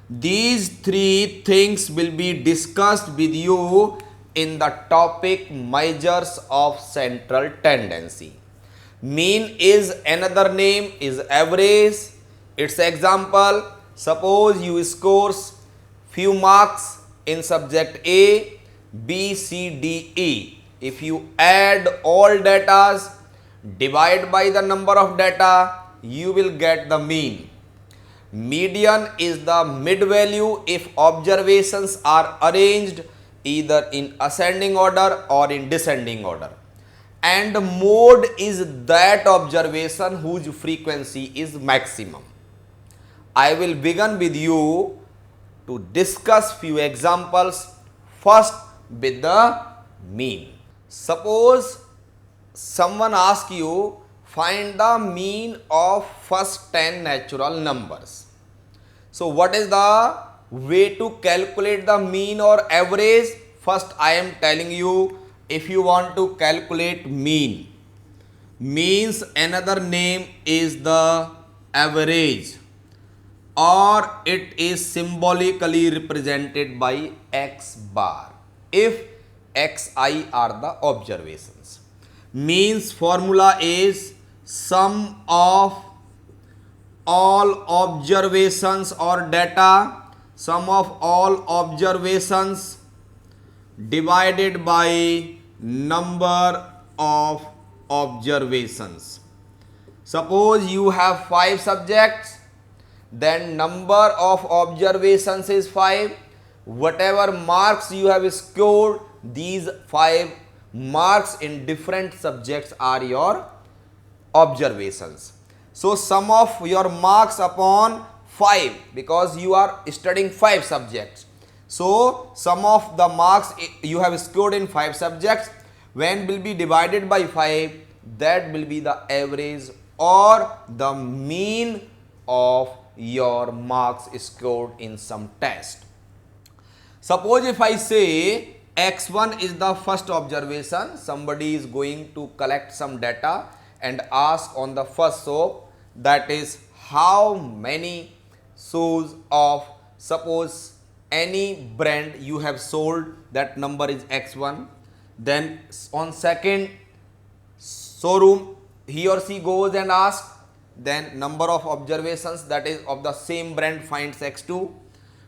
These 3 things will be discussed with you in the topic measures of central tendency. Mean is another name is average. Its example, suppose you scores few marks in subject A, B, C, D, E. If you add all datas, divide by the number of data, you will get the mean. Median is the mid value if observations are arranged either in ascending order or in descending order. And mode is that observation whose frequency is maximum. I will begin with you to discuss few examples, first with the mean. Suppose someone asks you find the mean of first 10 natural numbers. So what is the way to calculate the mean or average? First I am telling you, if you want to calculate mean, means another name is the average, or it is symbolically represented by x bar if xi are the observations. Means formula is sum of all observations or data, sum of all observations divided by number of observations. Suppose you have 5 subjects, then number of observations is 5. Whatever marks you have scored, these 5 marks in different subjects are your observations. So sum of your marks upon 5, because you are studying 5 subjects. So sum of the marks you have scored in 5 subjects, when will be divided by 5, that will be the average or the mean of your marks scored in some test. Suppose if I say x1 is the first observation, somebody is going to collect some data and ask on the first soap, that is how many shoes of, suppose any brand you have sold, that number is x1. Then on second showroom he or she goes and asks, then number of observations that is of the same brand finds x2,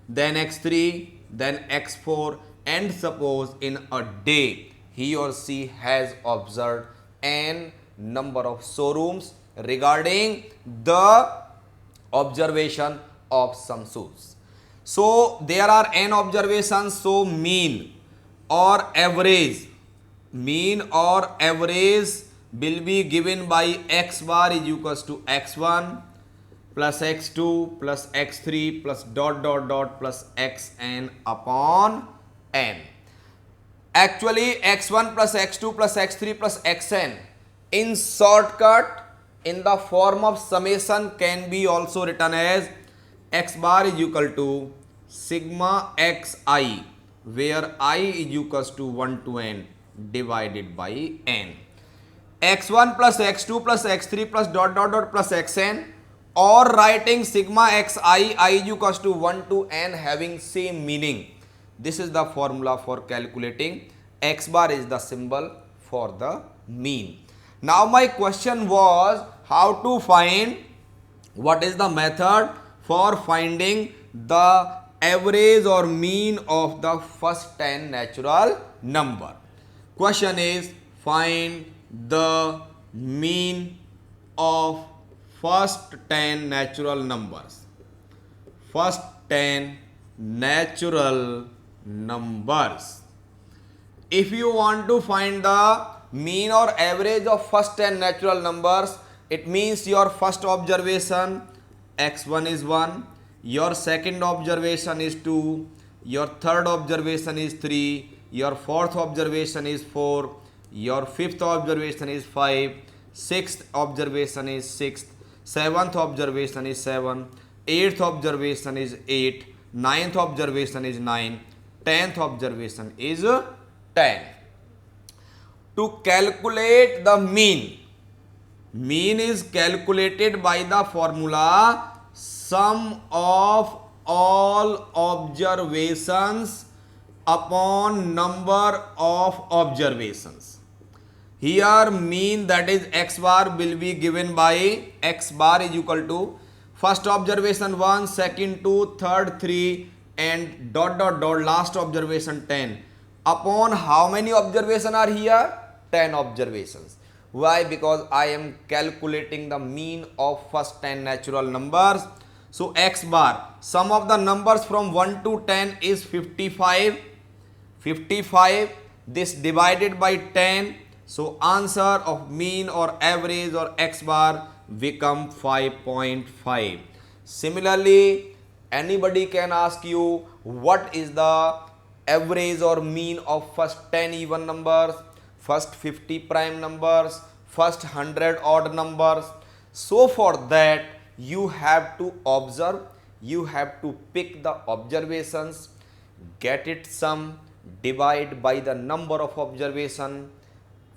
then x3, then x4, and suppose in a day he or she has observed n number of showrooms regarding the observation of some shoes. So there are n observations, so mean or average will be given by x bar is equals to x1 plus x2 plus x3 plus dot dot dot plus xn upon n. Actually x1 plus x2 plus x3 plus xn in shortcut in the form of summation can be also written as x bar is equal to sigma xi, where I is equals to 1 to n divided by n. x1 plus x2 plus x3 plus dot dot dot plus xn, or writing sigma xi I is equals to 1 to n having same meaning. This is the formula for calculating. X bar is the symbol for the mean. Now my question was how to find, what is the method for finding the average or mean of the first 10 natural number. Question is find the mean of first 10 natural numbers. First 10 natural numbers. If you want to find the mean or average of first 10 natural numbers, it means your first observation x1 is 1, your second observation is 2, your third observation is 3, your fourth observation is 4, your fifth observation is 5, sixth observation is 6, seventh observation is 7, eighth observation is 8, ninth observation is 9, 10th observation is 10. To calculate the mean is calculated by the formula sum of all observations upon number of observations. Here mean, that is x bar, will be given by x bar is equal to first observation 1, second 2, third 3 and dot dot dot last observation 10. Upon how many observations are here? 10 observations. Why? Because I am calculating the mean of first 10 natural numbers. So x bar, sum of the numbers from 1 to 10 is 55. 55, this divided by 10. So answer of mean or average or x bar become 5.5. Similarly, anybody can ask you, what is the average or mean of first 10 even numbers? first 50 prime numbers, first 100 odd numbers. So for that you have to observe, you have to pick the observations, get it sum, divide by the number of observation,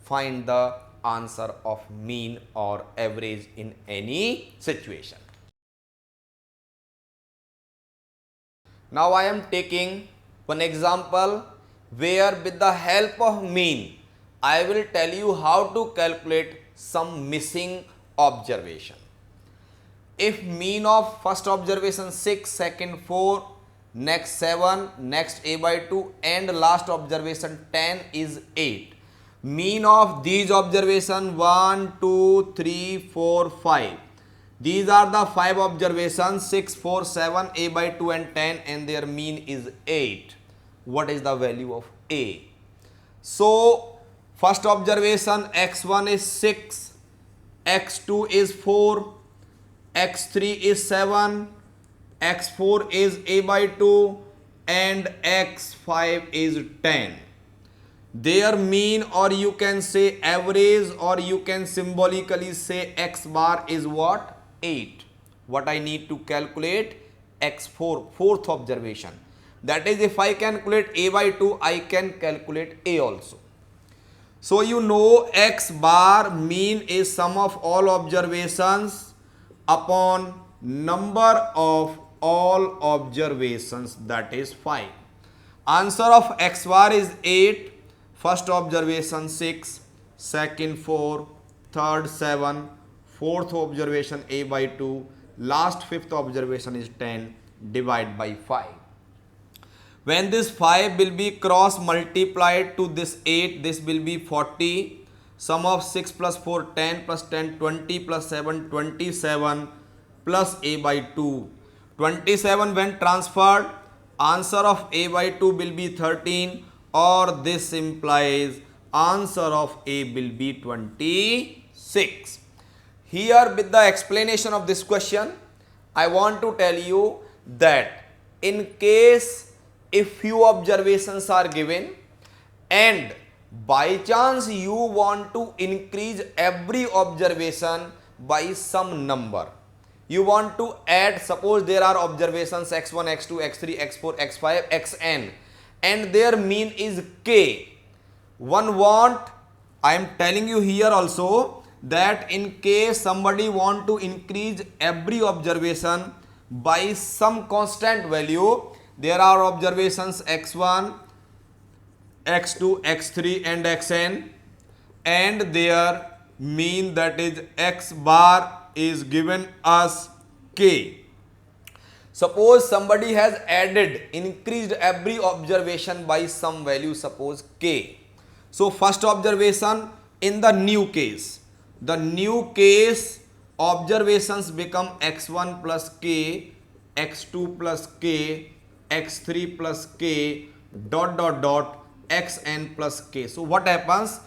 find the answer of mean or average in any situation. Now I am taking one example where with the help of mean I will tell you how to calculate some missing observation. If mean of first observation 6, second 4, next 7, next a by 2 and last observation 10 is 8. Mean of these observation 1, 2, 3, 4, 5. These are the 5 observations 6, 4, 7, a by 2 and 10 and their mean is 8. What is the value of a? So first observation x1 is 6, x2 is 4, x3 is 7, x4 is a by 2 and x5 is 10. Their mean, or you can say average, or you can symbolically say x bar is what? 8. What I need to calculate? x4, fourth observation. That is, if I calculate a by 2, I can calculate a also. So you know x bar mean is sum of all observations upon number of all observations, that is 5. Answer of x bar is 8. First observation 6, second 4, third 7, fourth observation a by 2, last fifth observation is 10, divide by 5. When this 5 will be cross multiplied to this 8, this will be 40. Sum of 6 plus 4, 10 plus 10, 20 plus 7, 27 plus a by 2. 27 when transferred, answer of a by 2 will be 13, or this implies answer of a will be 26. Here with the explanation of this question, I want to tell you that in case if few observations are given and by chance you want to increase every observation by some number, you want to add, suppose there are observations x1, x2, x3, x4, x5, xn and their mean is k. One want, I am telling you here also that in case somebody want to increase every observation by some constant value, there are observations x1, x2, x3 and xn and their mean, that is x bar, is given as k. Suppose somebody has added, increased every observation by some value, suppose k. So first observation in the new case, the new case observations become x1 plus k, x2 plus k, x3 plus k, dot dot dot, xn plus k. So what happens?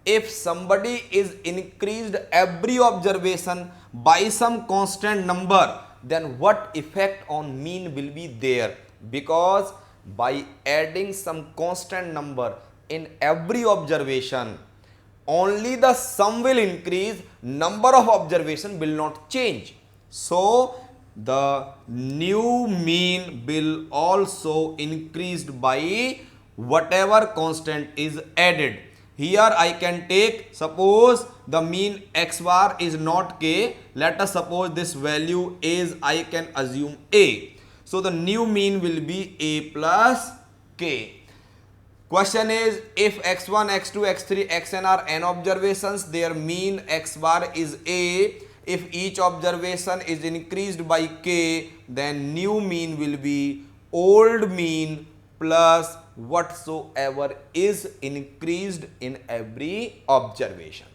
If somebody is increased every observation by some constant number, then what effect on mean will be there? Because by adding some constant number in every observation, only the sum will increase, number of observation will not change. So the new mean will also increased by whatever constant is added. Here I can take, suppose the mean x bar is not k, let us suppose this value is, I can assume a. So the new mean will be a plus k. Question is, if x1, x2, x3, xn are n observations, their mean x bar is a. If each observation is increased by k, then new mean will be old mean plus whatsoever is increased in every observation.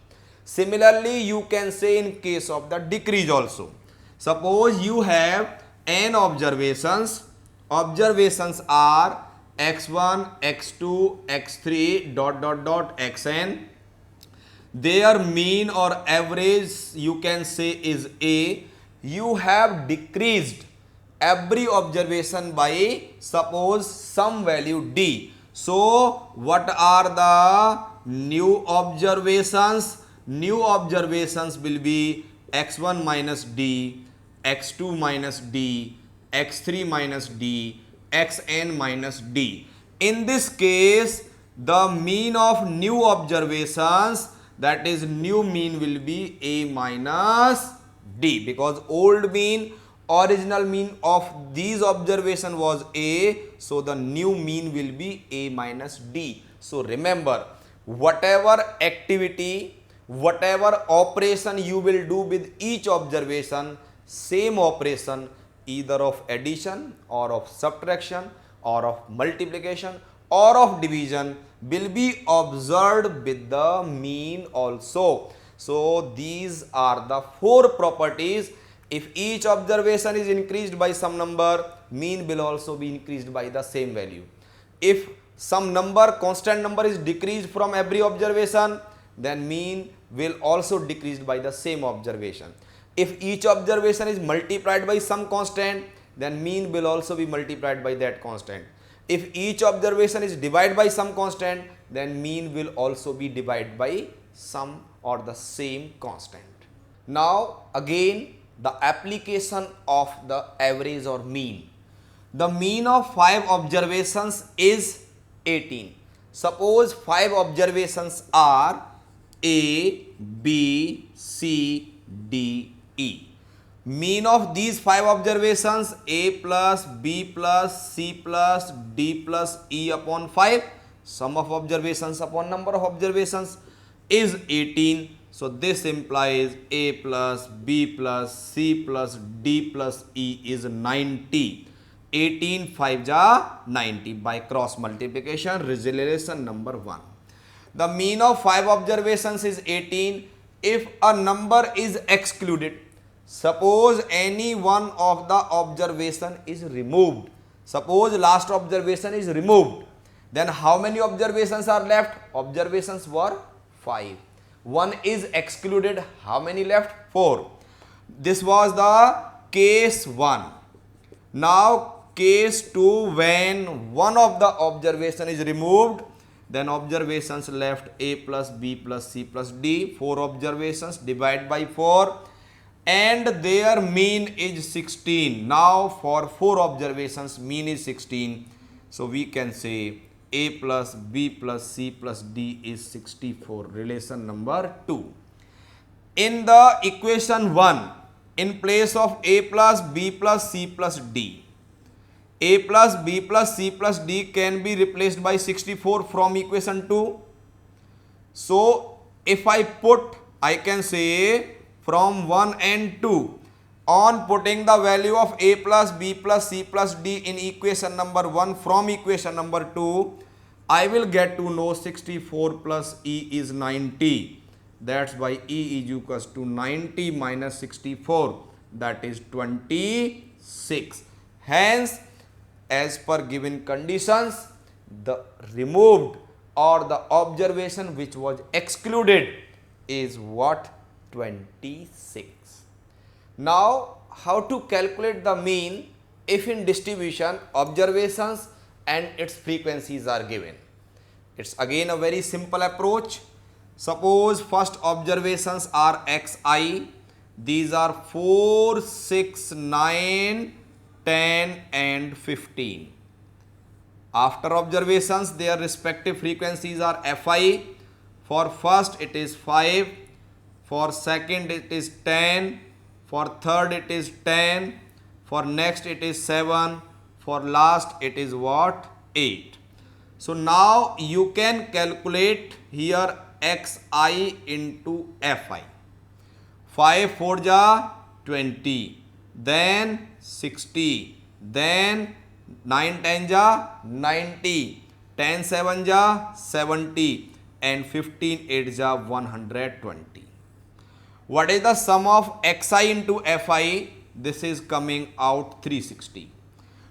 Similarly, you can say in case of the decrease also. Suppose you have n observations. Observations are x1, x2, x3, dot dot dot, xn. Their mean or average you can say is a. You have decreased every observation by suppose some value d. So what are the new observations will be x1 minus d, x2 minus d, x3 minus d, xn minus d. In this case, the mean of new observations, that is new mean, will be a minus d, because old mean, original mean of these observation was a, so the new mean will be a minus d. So remember, whatever activity, whatever operation you will do with each observation, same operation either of addition or of subtraction or of multiplication or of division will be observed with the mean also. So these are the four properties. If each observation is increased by some number, mean will also be increased by the same value. If some number, constant number, is decreased from every observation, then mean will also decrease by the same observation. If each observation is multiplied by some constant, then mean will also be multiplied by that constant. If each observation is divided by some constant, then mean will also be divided by some or the same constant. Now again, the application of the average or mean. The mean of 5 observations is 18. Suppose 5 observations are A, B, C, D, E. Mean of these 5 observations, A plus B plus C plus D plus E upon 5, sum of observations upon number of observations, is 18. So this implies A plus B plus C plus D plus E is 90. 18 5 ja 90 by cross multiplication, relation number 1. The mean of 5 observations is 18 if a number is excluded. Suppose any one of the observation is removed. Suppose last observation is removed. Then how many observations are left? Observations were 5. One is excluded. How many left? 4. This was the case 1. Now case 2, when one of the observation is removed, then observations left A plus B plus C plus D, 4 observations, divide by 4, and their mean is 16. Now for 4 observations, mean is 16. So we can say A plus B plus C plus D is 64, relation number 2. In the equation 1, in place of A plus B plus C plus D, A plus B plus C plus D can be replaced by 64 from equation 2. So if I put, I can say from 1 and 2, on putting the value of A plus B plus C plus D in equation number 1 from equation number 2, I will get to know 64 plus E is 90. That's why E is equals to 90 minus 64, that is 26. Hence, as per given conditions, the removed or the observation which was excluded is what? 26. Now, how to calculate the mean if in distribution observations and its frequencies are given? It's again a very simple approach. Suppose first observations are xi. These are 4, 6, 9, 10 and 15. After observations, their respective frequencies are fi. For first it is 5, for second it is 10, for third it is 10, for next it is 7, for last it is what? 8. So now you can calculate here xi into fi. 5 4 ja 20, then 60, then 9 10 ja 90, 10 7 ja 70 and 15 8 ja 120. What is the sum of xi into fi? This is coming out 360.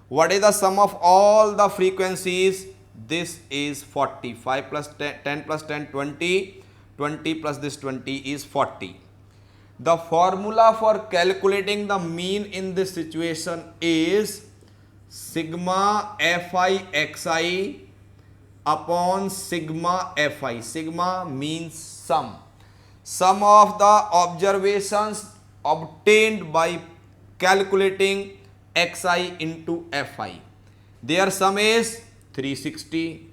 What is the sum of all the frequencies? This is 40. 5 plus 10 plus 10 20, 20 plus this 20 is 40. The formula for calculating the mean in this situation is sigma fi xi upon sigma fi. Sigma means sum. Sum of the observations obtained by calculating xi into fi. Their sum is 360.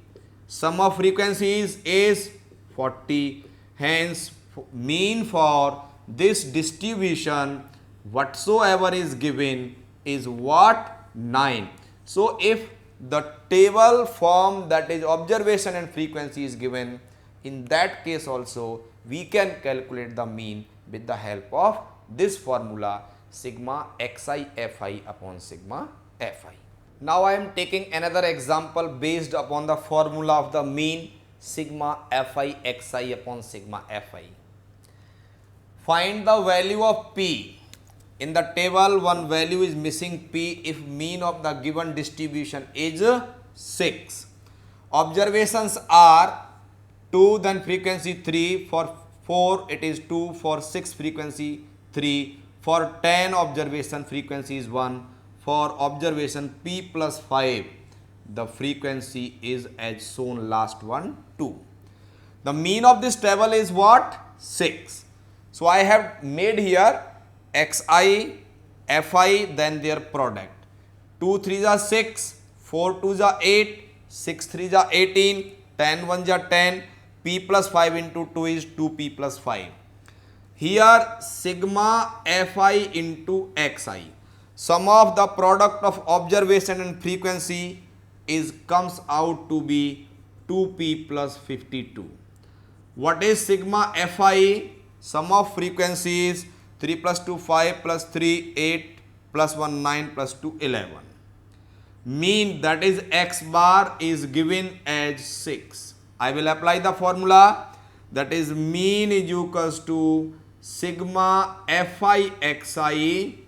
Sum of frequencies is 40. Hence, mean for this distribution whatsoever is given is what? 9. So, if the table form, that is observation and frequency, is given, in that case also we can calculate the mean with the help of this formula sigma xi fi upon sigma fi. Now I am taking another example based upon the formula of the mean sigma fi xi upon sigma fi. Find the value of p. In the table, one value is missing p if mean of the given distribution is 6. Observations are 2, then frequency 3, for 4 it is 2, for 6 frequency 3, for 10 observation frequency is 1, for observation p plus 5 the frequency is as shown last one 2. The mean of this table is what? 6. So I have made here xi, fi, then their product. 2 3 are 6, 4 2 are 8, 6 3 are 18, 10 1 are 10, p plus 5 into 2 is 2p plus 5. Here sigma fi into xi. Sum of the product of observation and frequency is comes out to be 2p plus 52. What is sigma fi? Sum of frequencies 3 plus 2 5 plus 3 8 plus 1 9 plus 2 11. Mean, that is x bar, is given as 6. I will apply the formula, that is mean is equals to sigma fi xi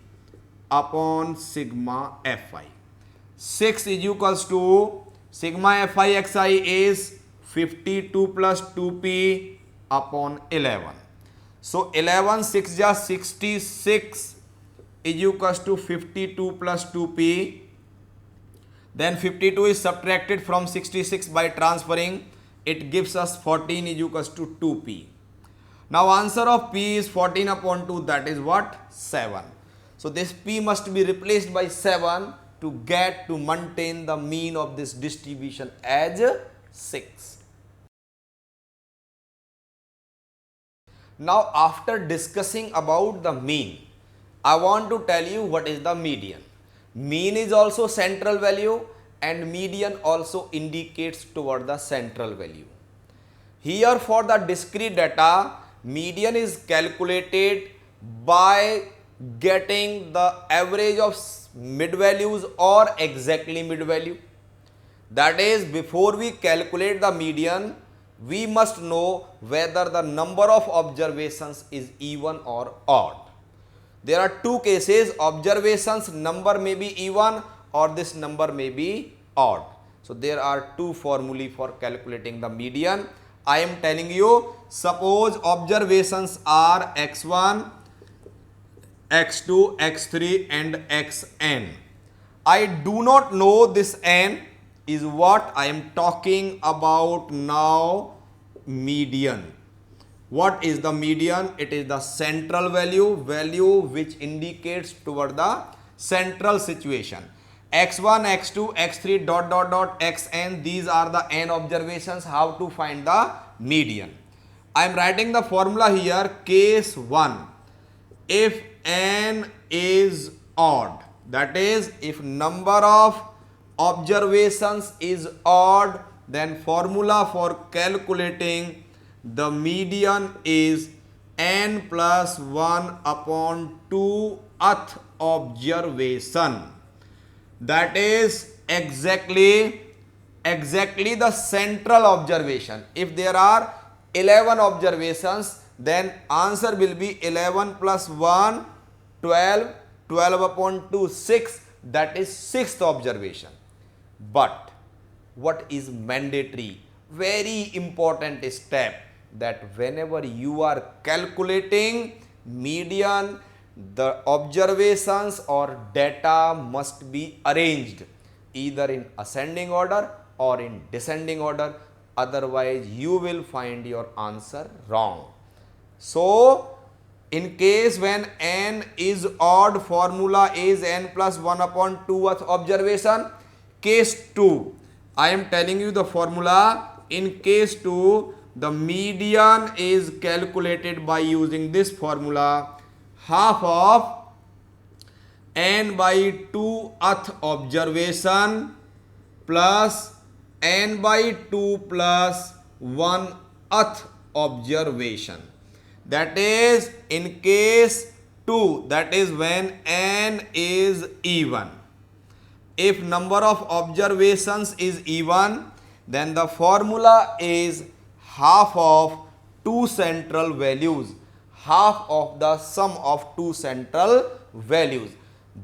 upon sigma fi. 6 is equals to sigma fi xi is 52 plus 2p upon 11. So 11 6 ja 66 is equals to 52 plus 2p. Then 52 is subtracted from 66 by transferring. It gives us 14 is equals to 2p. Now answer of p is 14 upon 2, that is what? 7. So this p must be replaced by 7 to maintain the mean of this distribution as 6. Now after discussing about the mean, I want to tell you what is the median. Mean is also central value and median also indicates toward the central value. Here for the discrete data, median is calculated by getting the average of mid values or exactly mid value. That is, before we calculate the median, we must know whether the number of observations is even or odd. There are two cases, observations number may be even or this number may be odd. So there are two formulae for calculating the median. I am telling you, suppose observations are x1, x2, x3 and xn. I do not know this n is what I am talking about now, median. What is the median? It is the central value which indicates toward the central situation. x1, x2, x3 dot dot dot xn, these are the n observations. How to find the median? I am writing the formula here. Case 1, if n is odd, that is if number of observations is odd, then formula for calculating the median is n plus 1 upon 2th observation. That is exactly the central observation. If there are 11 observations, then answer will be 11 plus 1, 12, 12 upon 2, 6, that is 6th observation. But what is mandatory? Very important step, that whenever you are calculating median, the observations or data must be arranged either in ascending order or in descending order, otherwise you will find your answer wrong. So in case when n is odd, formula is n plus 1 upon 2th observation. Case 2, I am telling you the formula. In case 2, the median is calculated by using this formula, half of n by 2th observation plus n by 2 plus 1th observation. That is in case 2, that is when n is even. If number of observations is even, then the formula is half of two central values, half of the sum of two central values.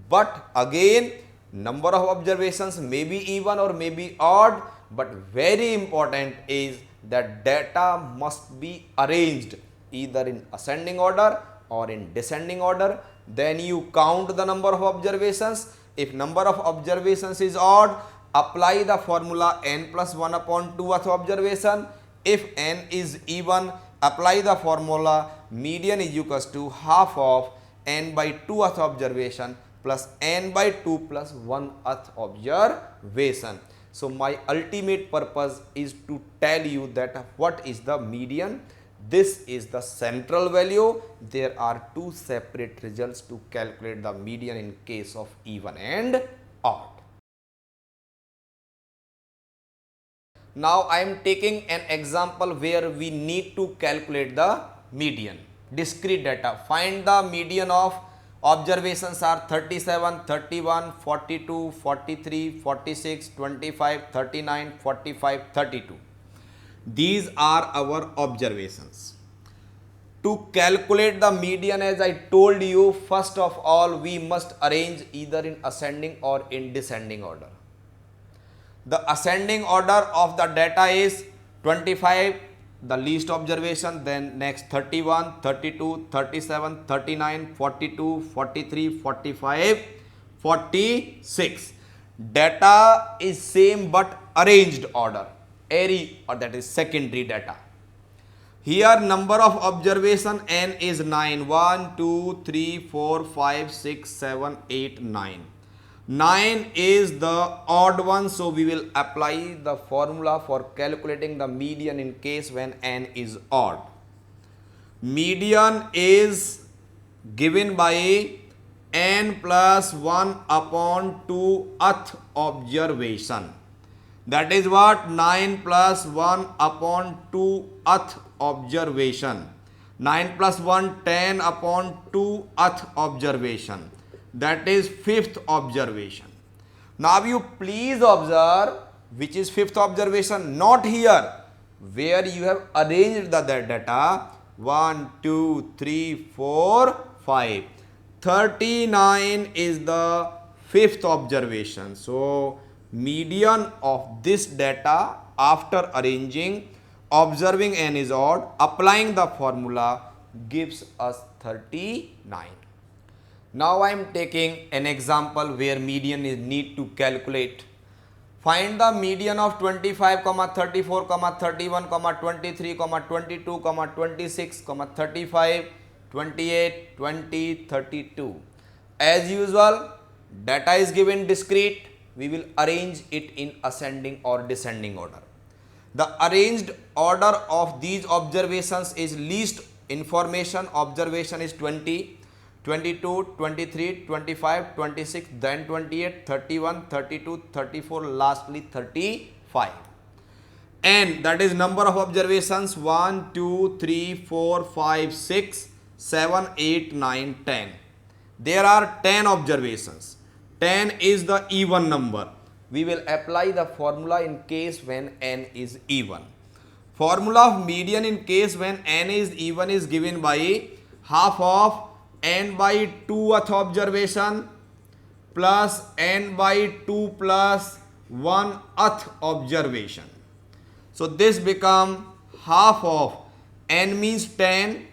But again, number of observations may be even or may be odd, but very important is that data must be arranged either in ascending order or in descending order. Then you count the number of observations. If number of observations is odd, apply the formula n plus 1 upon 2th observation. If n is even, apply the formula median is equals to half of n by 2th observation plus n by 2 plus 1th observation. So my ultimate purpose is to tell you that what is the median. This is the central value. There are two separate results to calculate the median in case of even and odd. Now I am taking an example where we need to calculate the median. Discrete data. Find the median of observations are 37, 31, 42, 43, 46, 25, 39, 45, 32. These are our observations. To calculate the median, as I told you, first of all we must arrange either in ascending or in descending order. The ascending order of the data is 25, the least observation, then next 31, 32, 37, 39, 42, 43, 45, 46. Data is same but arranged order, array, or that is secondary data. Here number of observation n is 9, 1, 2, 3, 4, 5, 6, 7, 8, 9. 9 is the odd one, so we will apply the formula for calculating the median in case when n is odd. Median is given by n plus 1 upon 2th observation. That is what? 9 plus 1 upon 2th observation. 9 plus 1, 10 upon 2th observation. That is 5th observation. Now you please observe which is 5th observation, not here, where you have arranged the data 1, 2, 3, 4, 5. 39 is the 5th observation. So median of this data after arranging, observing n is odd, applying the formula gives us 39. Now I am taking an example where median is need to calculate. Find the median of 25, 34, 31, 23, 22, 26, 35, 28, 20, 32. As usual, data is given discrete. We will arrange it in ascending or descending order. The arranged order of these observations is least information observation is 20, 22, 23, 25, 26, then 28, 31, 32, 34, lastly 35. N, that is number of observations 1, 2, 3, 4, 5, 6, 7, 8, 9, 10. There are 10 observations. 10 is the even number. We will apply the formula in case when n is even. Formula of median in case when n is even is given by half of n by 2th observation plus n by 2 plus 1th observation. So this become half of n means 10,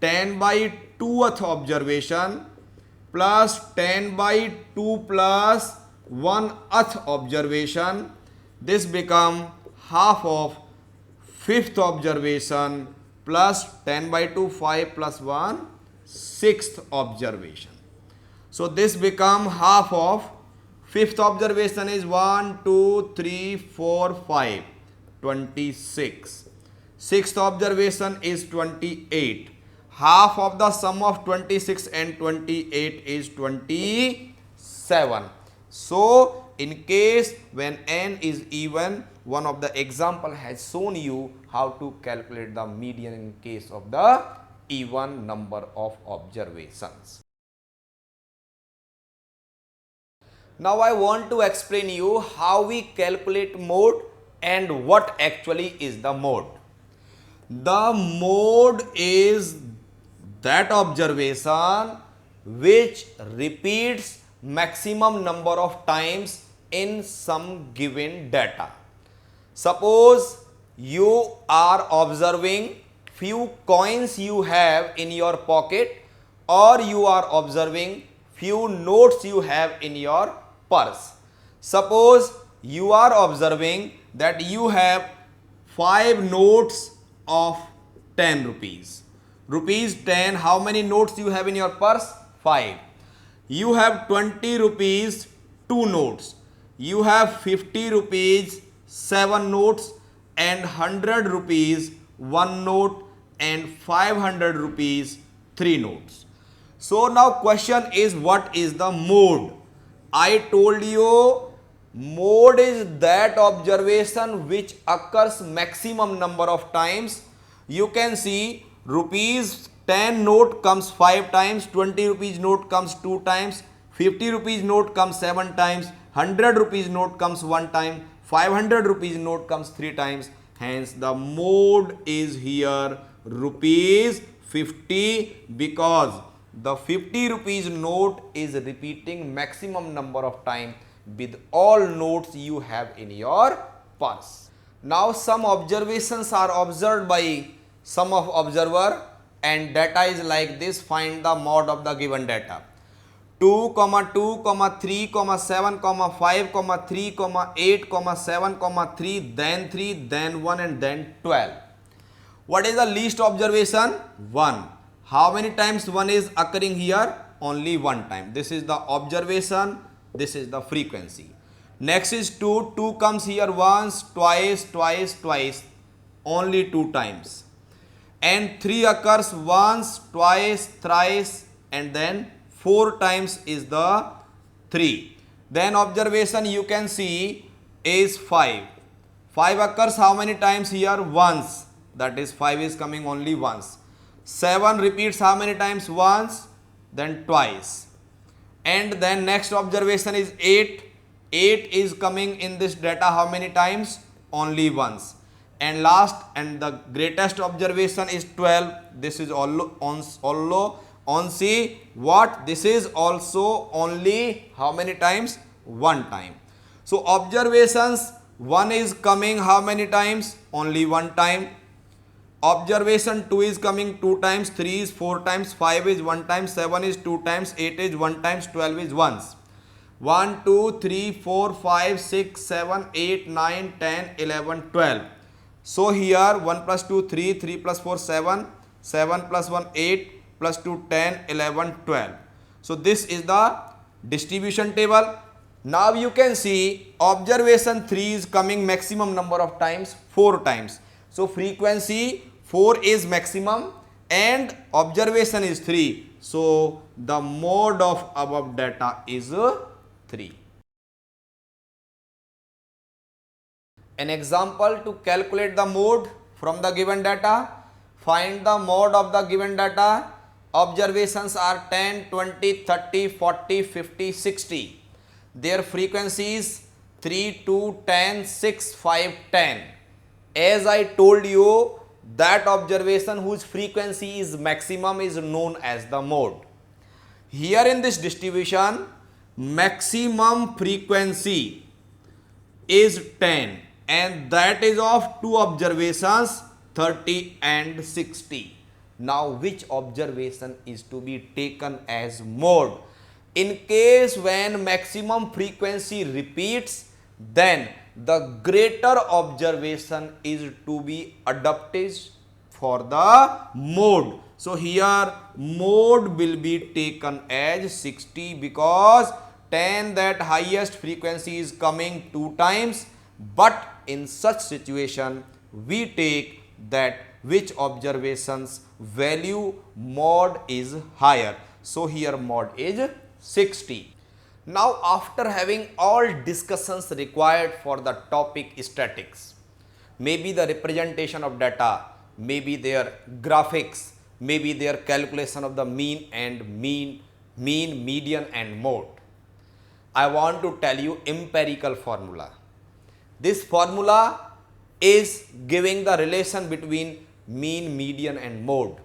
10 by 2th observation plus 10 by 2 plus 1th observation. This become half of fifth observation plus 10 by 2 5 plus 1 sixth observation. So this become half of fifth observation is 1 2 3 4 5 26. Sixth observation is 28. Half of the sum of 26 and 28 is 27. So in case when n is even, one of the example has shown you how to calculate the median in case of the even number of observations. Now I want to explain you how we calculate mode and what actually is the mode. The mode is that observation which repeats maximum number of times in some given data. Suppose you are observing few coins you have in your pocket, or you are observing few notes you have in your purse. Suppose you are observing that you have 5 notes of 10 rupees. Rupees 10, how many notes you have in your purse? 5. You have 20 rupees, 2 notes. You have 50 rupees, 7 notes, and 100 rupees, 1 note, and 500 rupees, 3 notes. So now question is, what is the mode? I told you mode is that observation which occurs maximum number of times. You can see rupees 10 note comes 5 times, 20 rupees note comes 2 times, 50 rupees note comes 7 times, 100 rupees note comes 1 time, 500 rupees note comes 3 times. Hence the mode is here rupees 50, because the 50 rupees note is repeating maximum number of time with all notes you have in your purse. Now some observations are observed by some of observer, and data is like this. Find the mode of the given data. 2, 2, 3, 7, 5, 3, 8, 7, 3, then 1, and then 12. What is the least observation? 1. How many times 1 is occurring here? Only 1 time. This is the observation, this is the frequency. Next is 2. 2 comes here once, twice, only 2 times. And 3 occurs once, twice, thrice, and then 4 times is the 3. Then observation you can see is 5. 5 occurs how many times here? Once. That is 5 is coming only once. 7 repeats how many times? Once, then twice. And then next observation is 8. 8 is coming in this data how many times? Only once. And last and the greatest observation is 12. This is also on C. What? This is also only how many times? 1 time. So observations 1 is coming how many times? Only 1 time. Observation 2 is coming 2 times, 3 is 4 times, 5 is 1 time, 7 is 2 times, 8 is 1 times, 12 is once. 1, 2, 3, 4, 5, 6, 7, 8, 9, 10, 11, 12. So here 1 plus 2, 3, 3 plus 4, 7, 7 plus 1, 8, plus 2, 10, 11, 12. So this is the distribution table. Now you can see observation 3 is coming maximum number of times, 4 times. So frequency 4 is maximum and observation is 3. So the mode of above data is 3. An example to calculate the mode from the given data. Find the mode of the given data. Observations are 10, 20, 30, 40, 50, 60. Their frequencies 3, 2, 10, 6, 5, 10. As I told you, that observation whose frequency is maximum is known as the mode. Here in this distribution, maximum frequency is 10, and that is of 2 observations, 30 and 60. Now which observation is to be taken as mode? In case when maximum frequency repeats, then the greater observation is to be adopted for the mode. So here mode will be taken as 60 because 10 that highest frequency is coming 2 times, but in such situation we take that which observations value mod is higher. So here mod is 60. Now after having all discussions required for the topic statics, maybe the representation of data, maybe their graphics, maybe their calculation of the mean, median and mode, I want to tell you empirical formula. This formula is giving the relation between mean, median and mode,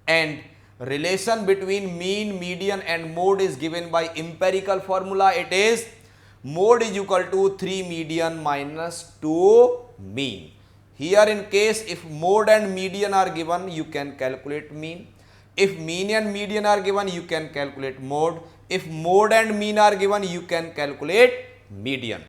and relation between mean, median and mode is given by empirical formula. It is mode is equal to 3 median minus 2 mean. Here in case if mode and median are given, you can calculate mean. If mean and median are given, you can calculate mode. If mode and mean are given, you can calculate median.